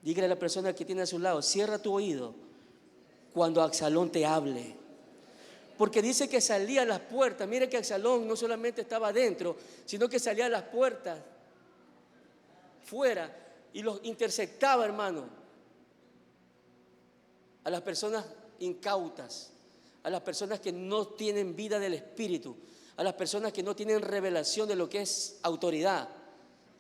Dígale a la persona que tiene a su lado: cierra tu oído cuando Absalón te hable. Porque dice que salía a las puertas. Mire que Absalón no solamente estaba adentro, sino que salía a las puertas fuera y los interceptaba, hermano, a las personas incautas, a las personas que no tienen vida del Espíritu, a las personas que no tienen revelación de lo que es autoridad,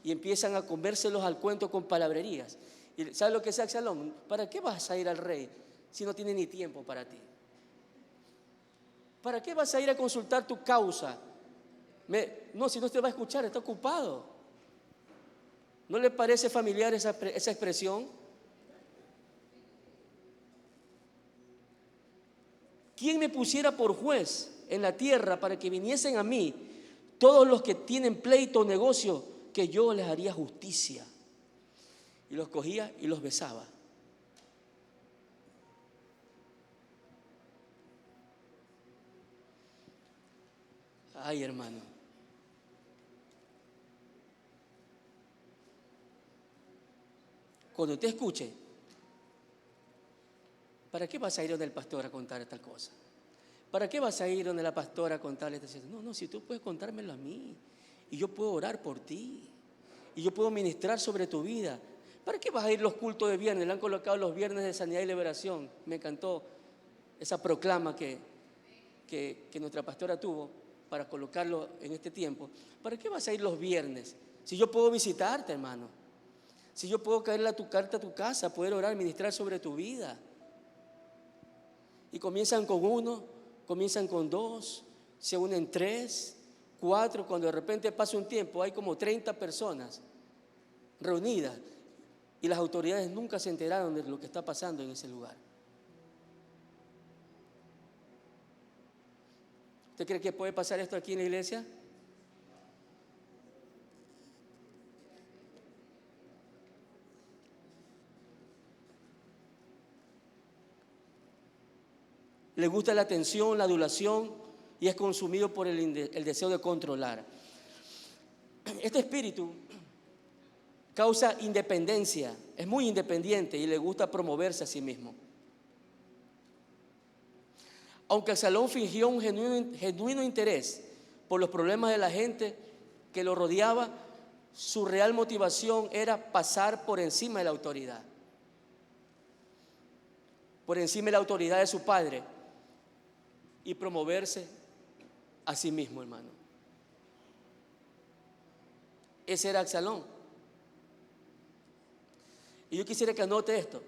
y empiezan a comérselos al cuento con palabrerías. ¿Y sabe lo que es Absalón? ¿Para qué vas a ir al rey si no tiene ni tiempo para ti? ¿Para qué vas a ir a consultar tu causa? No, si no te va a escuchar, está ocupado. ¿No le parece familiar esa expresión? ¿Quién me pusiera por juez en la tierra para que viniesen a mí todos los que tienen pleito o negocio, que yo les haría justicia? Y los cogía y los besaba. Ay, hermano. Cuando usted escuche: ¿para qué vas a ir donde el pastor a contar esta cosa? ¿Para qué vas a ir donde la pastora a contarle esta cosa? No, si tú puedes contármelo a mí, y yo puedo orar por ti, y yo puedo ministrar sobre tu vida. ¿Para qué vas a ir los cultos de viernes? Le han colocado los viernes de sanidad y liberación. Me encantó esa proclama que nuestra pastora tuvo para colocarlo en este tiempo. ¿Para qué vas a ir los viernes? Si yo puedo visitarte, hermano. Si yo puedo caerle a tu carta a tu casa, poder orar, ministrar sobre tu vida. Y comienzan con 1, comienzan con 2, se unen 3, 4, cuando de repente pasa un tiempo, hay como 30 personas reunidas y las autoridades nunca se enteraron de lo que está pasando en ese lugar. ¿Usted cree que puede pasar esto aquí en la iglesia? Le gusta la atención, la adulación, y es consumido por el deseo de controlar. Este espíritu causa independencia, es muy independiente y le gusta promoverse a sí mismo. Aunque Absalón fingió un genuino interés por los problemas de la gente que lo rodeaba, su real motivación era pasar por encima de la autoridad. Por encima de la autoridad de su padre. Y promoverse a sí mismo, hermano. Ese era Absalón. Y yo quisiera que anote esto.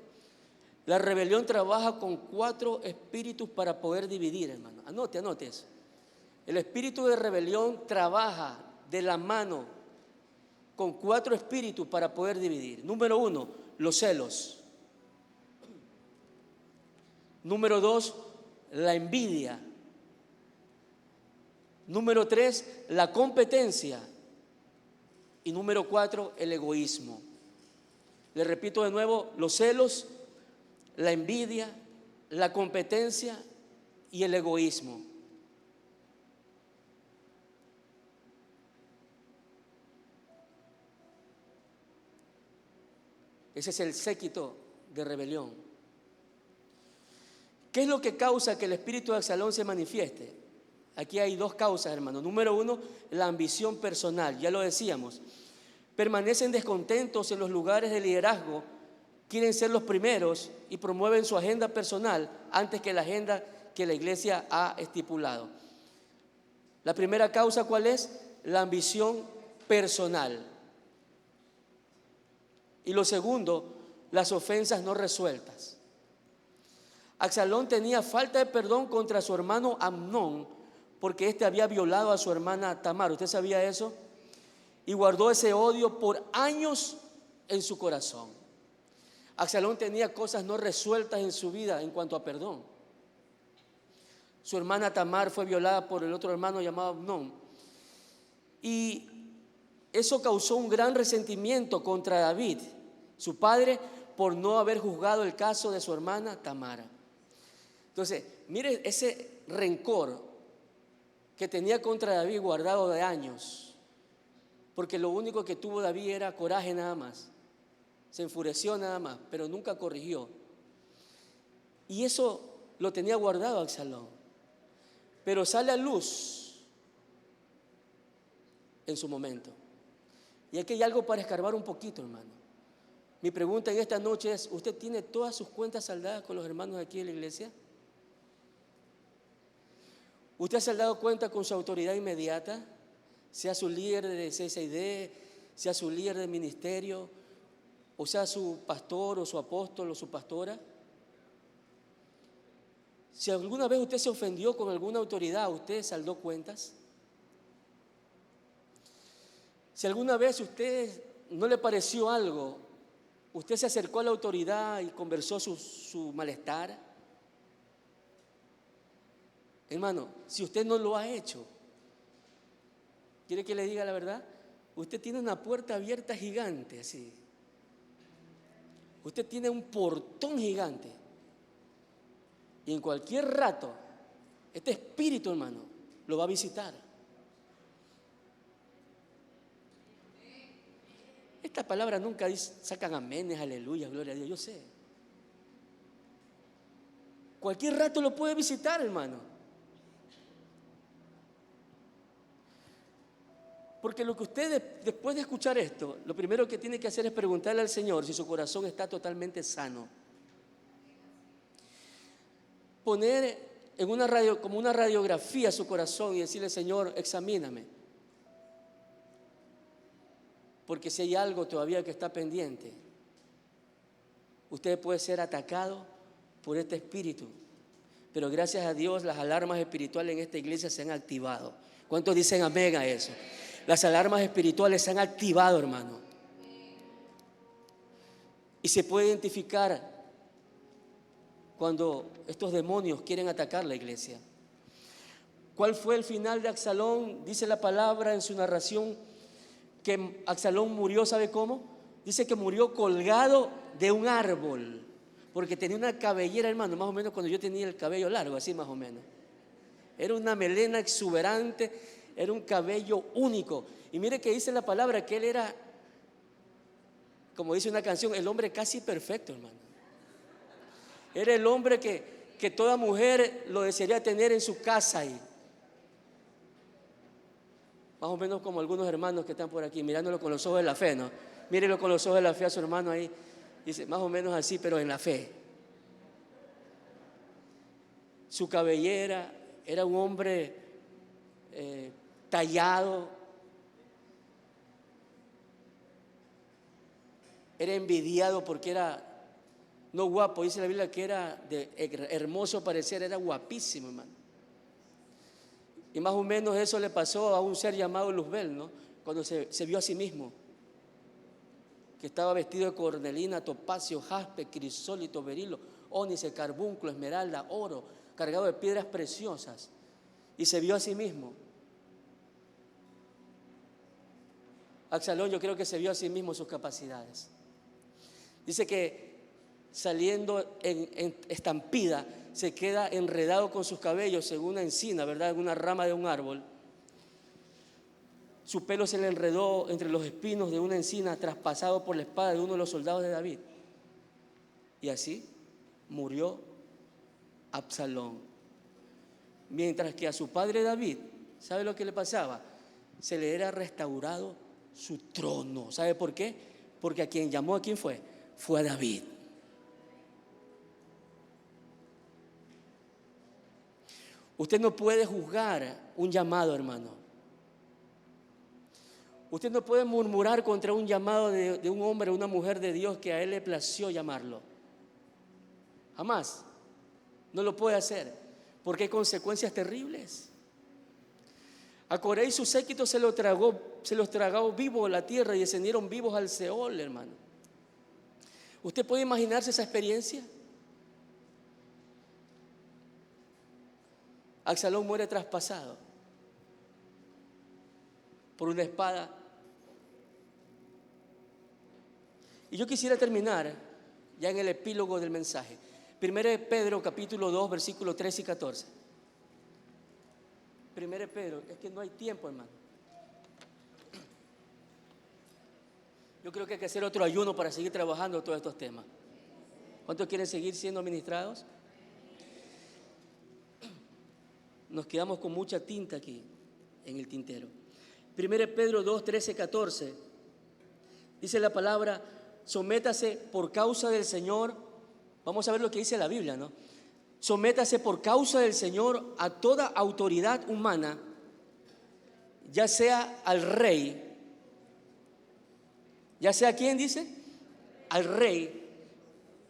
La rebelión trabaja con 4 espíritus para poder dividir, hermano. Anote eso. El espíritu de rebelión trabaja de la mano con 4 espíritus para poder dividir. Número 1, los celos. Número 2, la envidia. Número 3, la competencia. Y número 4, el egoísmo. Le repito de nuevo: los celos, la envidia, la competencia y el egoísmo. Ese es el séquito de rebelión. ¿Qué es lo que causa que el espíritu de Absalón se manifieste? Aquí hay 2 causas, hermano. Número 1, la ambición personal. Ya lo decíamos. Permanecen descontentos en los lugares de liderazgo, quieren ser los primeros y promueven su agenda personal antes que la agenda que la iglesia ha estipulado. La primera causa, ¿cuál es? La ambición personal. Y lo segundo, las ofensas no resueltas. Absalón tenía falta de perdón contra su hermano Amnón porque éste había violado a su hermana Tamar. ¿Usted sabía eso? Y guardó ese odio por años en su corazón. Absalón tenía cosas no resueltas en su vida en cuanto a perdón. Su hermana Tamar fue violada por el otro hermano llamado Amnón. Y eso causó un gran resentimiento contra David, su padre, por no haber juzgado el caso de su hermana Tamar. Entonces, mire ese rencor que tenía contra David guardado de años, porque lo único que tuvo David era coraje nada más. Se enfureció nada más, pero nunca corrigió. Y eso lo tenía guardado Absalón. Pero sale a luz en su momento. Y aquí hay algo para escarbar un poquito, hermano. Mi pregunta en esta noche es, ¿usted tiene todas sus cuentas saldadas con los hermanos de aquí de la iglesia? ¿Usted se ha dado cuenta con su autoridad inmediata? Sea su líder de CSID, sea su líder de ministerio, o sea su pastor o su apóstol o su pastora. Si alguna vez usted se ofendió con alguna autoridad, ¿usted saldó cuentas? Si alguna vez usted no le pareció algo, ¿usted se acercó a la autoridad y conversó su malestar? Hermano, si usted no lo ha hecho, ¿quiere que le diga la verdad? Usted tiene una puerta abierta gigante, así. Usted tiene un portón gigante. Y en cualquier rato, este espíritu, hermano, lo va a visitar. Esta palabra nunca sacan aménes, aleluya, gloria a Dios, yo sé. Cualquier rato lo puede visitar, hermano. Porque lo que usted, después de escuchar esto, lo primero que tiene que hacer es preguntarle al Señor si su corazón está totalmente sano. Poner como una radiografía su corazón y decirle, Señor, examíname. Porque si hay algo todavía que está pendiente, usted puede ser atacado por este espíritu. Pero gracias a Dios las alarmas espirituales en esta iglesia se han activado. ¿Cuántos dicen amén a eso? Las alarmas espirituales se han activado, hermano. Y se puede identificar cuando estos demonios quieren atacar la iglesia. ¿Cuál fue el final de Absalón? Dice la palabra en su narración que Absalón murió, ¿sabe cómo? Dice que murió colgado de un árbol, porque tenía una cabellera, hermano, más o menos cuando yo tenía el cabello largo, así más o menos. Era una melena exuberante, era un cabello único. Y mire que dice la palabra que él era, como dice una canción, el hombre casi perfecto, hermano. Era el hombre que toda mujer lo desearía tener en su casa ahí. Más o menos como algunos hermanos que están por aquí, mirándolo con los ojos de la fe, ¿no? Mírelo con los ojos de la fe a su hermano ahí. Dice, más o menos así, pero en la fe. Su cabellera, era un hombre tallado. Era envidiado porque era no guapo, dice la Biblia que era de hermoso parecer, era guapísimo, hermano. Y más o menos eso le pasó a un ser llamado Luzbel, ¿no? Cuando se vio a sí mismo, que estaba vestido de cornelina, topacio, jaspe, crisólito, berilo, ónice, carbunclo, esmeralda, oro, cargado de piedras preciosas, y se vio a sí mismo. Absalón, yo creo que se vio a sí mismo sus capacidades. Dice que saliendo en estampida, se queda enredado con sus cabellos en una encina, ¿verdad? En una rama de un árbol. Su pelo se le enredó entre los espinos de una encina, traspasado por la espada de uno de los soldados de David. Y así murió Absalón. Mientras que a su padre David, ¿sabe lo que le pasaba? Se le era restaurado su trono. ¿Sabe por qué? Porque a quien llamó, ¿a quién fue? Fue a David. Usted no puede juzgar un llamado, hermano. Usted no puede murmurar contra un llamado de un hombre o una mujer de Dios que a él le plació llamarlo. Jamás. No lo puede hacer, porque hay consecuencias terribles. A Coré y su séquito se los tragó vivos la tierra y descendieron vivos al Seol, hermano. ¿Usted puede imaginarse esa experiencia? Absalón muere traspasado por una espada. Y yo quisiera terminar ya en el epílogo del mensaje. 1 Pedro capítulo 2, versículos 13 y 14. 1 Pedro, es que no hay tiempo, hermano. Yo creo que hay que hacer otro ayuno para seguir trabajando todos estos temas. ¿Cuántos quieren seguir siendo ministrados? Nos quedamos con mucha tinta aquí en el tintero. 1 Pedro 2, 13, 14. Dice la palabra: sométase por causa del Señor. Vamos a ver lo que dice la Biblia, ¿no? Sométase por causa del Señor a toda autoridad humana, ya sea al rey, ya sea ¿quién dice? Al rey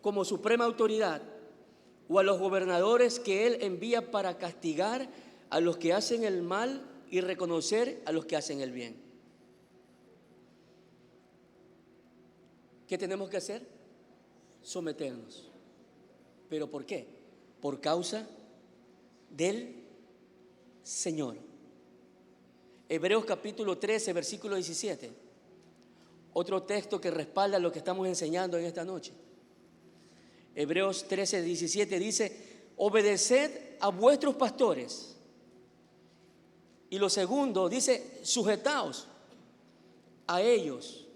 como suprema autoridad, o a los gobernadores que él envía para castigar a los que hacen el mal y reconocer a los que hacen el bien. ¿Qué tenemos que hacer? Someternos. ¿Pero por qué? Por causa del Señor. Hebreos capítulo 13, versículo 17. Otro texto que respalda lo que estamos enseñando en esta noche. Hebreos 13, 17 dice: obedeced a vuestros pastores. Y lo segundo dice: sujetaos a ellos,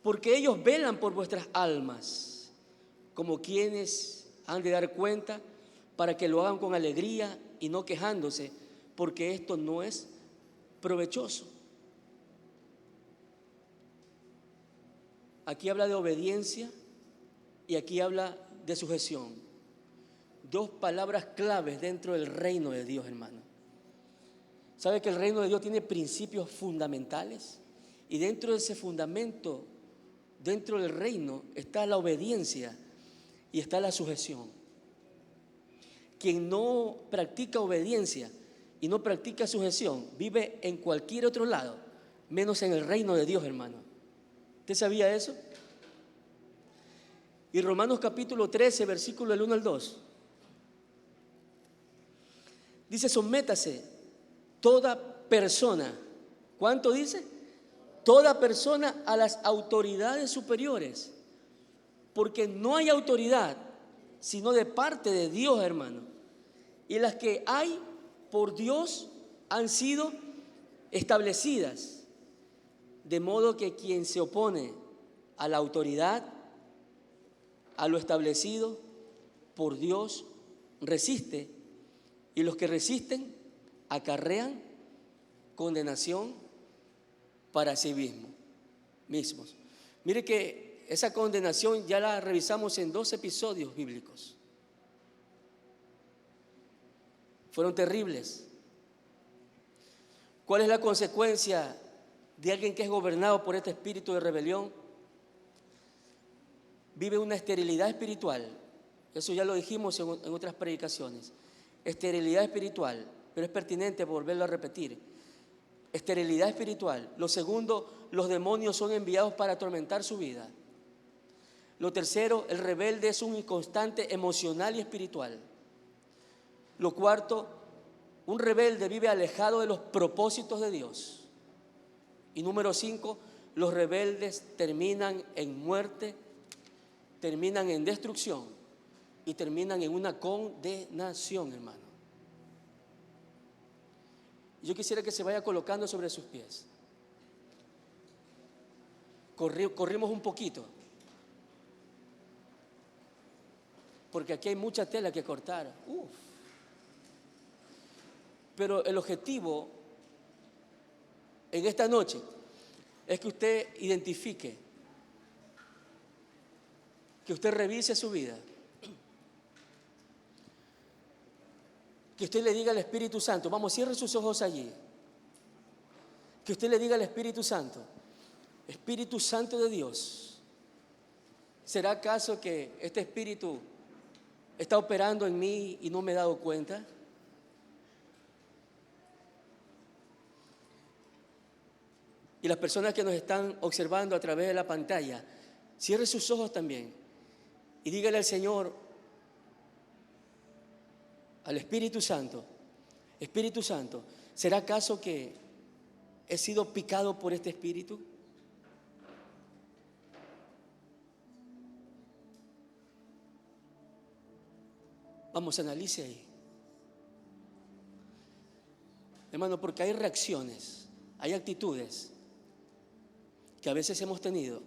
porque ellos velan por vuestras almas, como quienes han de dar cuenta, para que lo hagan con alegría y no quejándose, porque esto no es provechoso. Aquí habla de obediencia y aquí habla de sujeción. Dos palabras claves dentro del reino de Dios, hermano. ¿Sabe que el reino de Dios tiene principios fundamentales? Y dentro de ese fundamento, dentro del reino, está la obediencia y está la sujeción. Quien no practica obediencia y no practica sujeción vive en cualquier otro lado, menos en el reino de Dios, hermano. ¿Usted sabía eso? Y Romanos capítulo 13, versículo del 1 al 2. Dice: sométase toda persona. ¿Cuánto dice? Toda persona a las autoridades superiores. Porque no hay autoridad sino de parte de Dios, hermano. Y las que hay por Dios han sido establecidas. De modo que quien se opone a la autoridad, a lo establecido por Dios, resiste. Y los que resisten acarrean condenación para sí mismos. Mire que esa condenación ya la revisamos en 2 episodios bíblicos. Fueron terribles. ¿Cuál es la consecuencia de alguien que es gobernado por este espíritu de rebelión? Vive una esterilidad espiritual. Eso ya lo dijimos en otras predicaciones. Esterilidad espiritual, pero es pertinente volverlo a repetir. Esterilidad espiritual. Lo segundo, los demonios son enviados para atormentar su vida. Lo tercero, el rebelde es un inconstante emocional y espiritual. Lo cuarto, un rebelde vive alejado de los propósitos de Dios. Y número 5, los rebeldes terminan en muerte, terminan en destrucción y terminan en una condenación, hermano. Yo quisiera que se vaya colocando sobre sus pies. Corrimos un poquito, porque aquí hay mucha tela que cortar. Pero el objetivo en esta noche es que usted identifique, que usted revise su vida, que usted le diga al Espíritu Santo, vamos, cierre sus ojos allí, Que usted le diga al Espíritu Santo: Espíritu Santo de Dios, ¿será acaso que este espíritu está operando en mí y no me he dado cuenta? Y las personas que nos están observando a través de la pantalla, cierre sus ojos también y dígale al Señor, al Espíritu Santo: Espíritu Santo, ¿será acaso que he sido picado por este espíritu? Vamos, analice ahí, hermano, porque hay reacciones, hay actitudes que a veces hemos tenido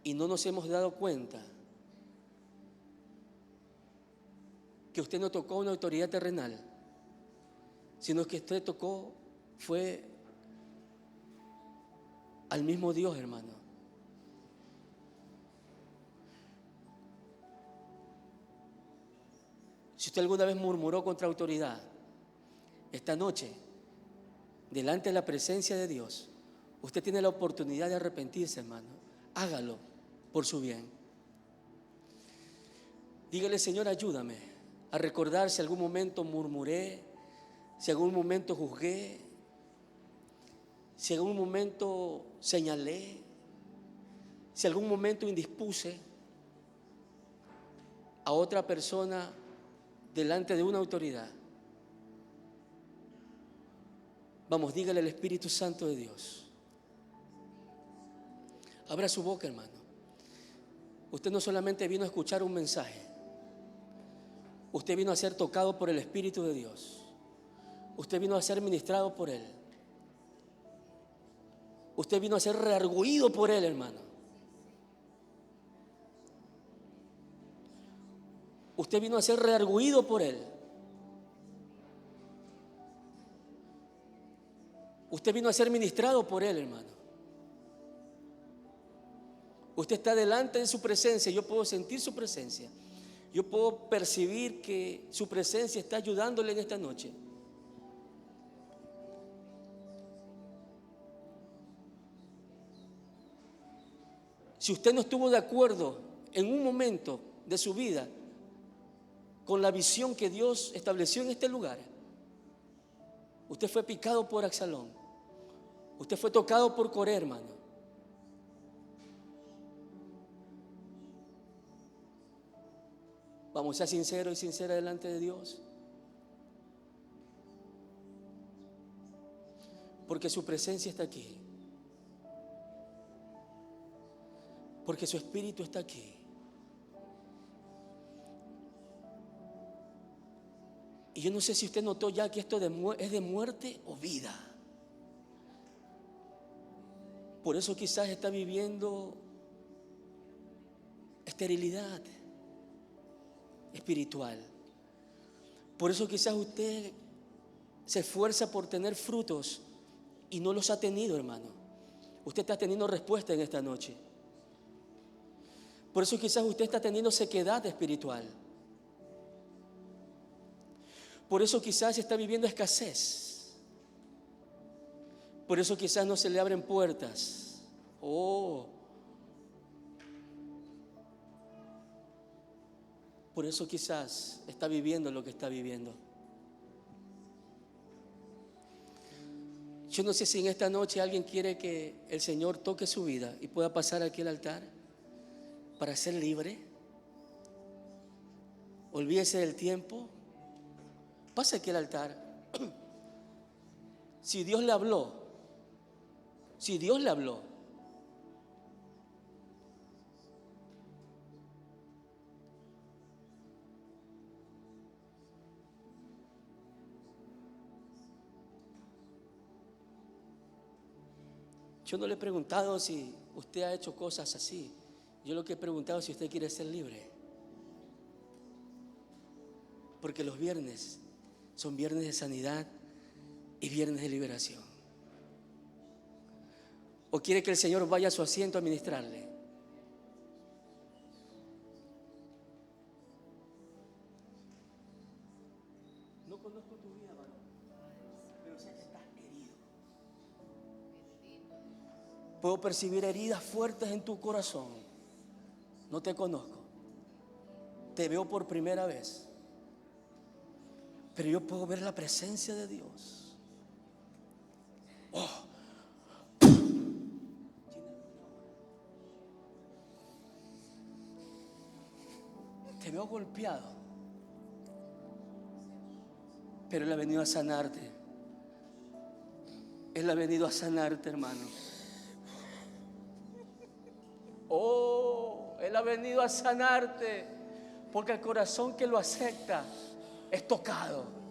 y no nos hemos dado cuenta que usted no tocó una autoridad terrenal, sino que usted tocó fue al mismo Dios, hermano. Si usted alguna vez murmuró contra autoridad, esta noche, delante de la presencia de Dios, usted tiene la oportunidad de arrepentirse, hermano. Hágalo por su bien. Dígale: Señor, ayúdame a recordar si algún momento murmuré, si algún momento juzgué, si algún momento señalé, si algún momento indispuse a otra persona delante de una autoridad. Vamos, dígale al Espíritu Santo de Dios. Abra su boca, hermano. Usted no solamente vino a escuchar un mensaje, usted vino a ser tocado por el Espíritu de Dios. Usted vino a ser ministrado por Él. Usted vino a ser redargüido por Él, hermano. Usted vino a ser redargüido por Él. Usted vino a ser ministrado por Él, hermano. Usted está delante de su presencia. Yo puedo sentir su presencia. Yo puedo percibir que su presencia está ayudándole en esta noche. Si usted no estuvo de acuerdo en un momento de su vida con la visión que Dios estableció en este lugar, usted fue picado por Absalón, usted fue tocado por Coré, hermano. Vamos, sea sincero y sincera delante de Dios, porque su presencia está aquí, porque su espíritu está aquí. Y yo no sé si usted notó ya que esto es de muerte o vida. Por eso quizás está viviendo esterilidad espiritual. Por eso quizás usted se esfuerza por tener frutos y no los ha tenido, hermano. Usted está teniendo respuesta en esta noche. Por eso quizás usted está teniendo sequedad espiritual. Por eso quizás está viviendo escasez. Por eso quizás no se le abren puertas. Por eso quizás está viviendo lo que está viviendo. Yo no sé si en esta noche alguien quiere que el Señor toque su vida y pueda pasar aquí al altar para ser libre. Olvídese del tiempo. Pase aquí al altar. Si Dios le habló, yo no le he preguntado si usted ha hecho cosas así. Yo lo que he preguntado es si usted quiere ser libre. Porque los viernes son viernes de sanidad y viernes de liberación. ¿O quiere que el Señor vaya a su asiento a ministrarle? No conozco tu vida, varón. Puedo percibir heridas fuertes en tu corazón. No te conozco. Te veo por primera vez. Pero yo puedo ver la presencia de Dios. Oh. Te veo golpeado. Pero Él ha venido a sanarte. Él ha venido a sanarte, hermano. Oh, Él ha venido a sanarte. Porque el corazón que lo acepta es tocado.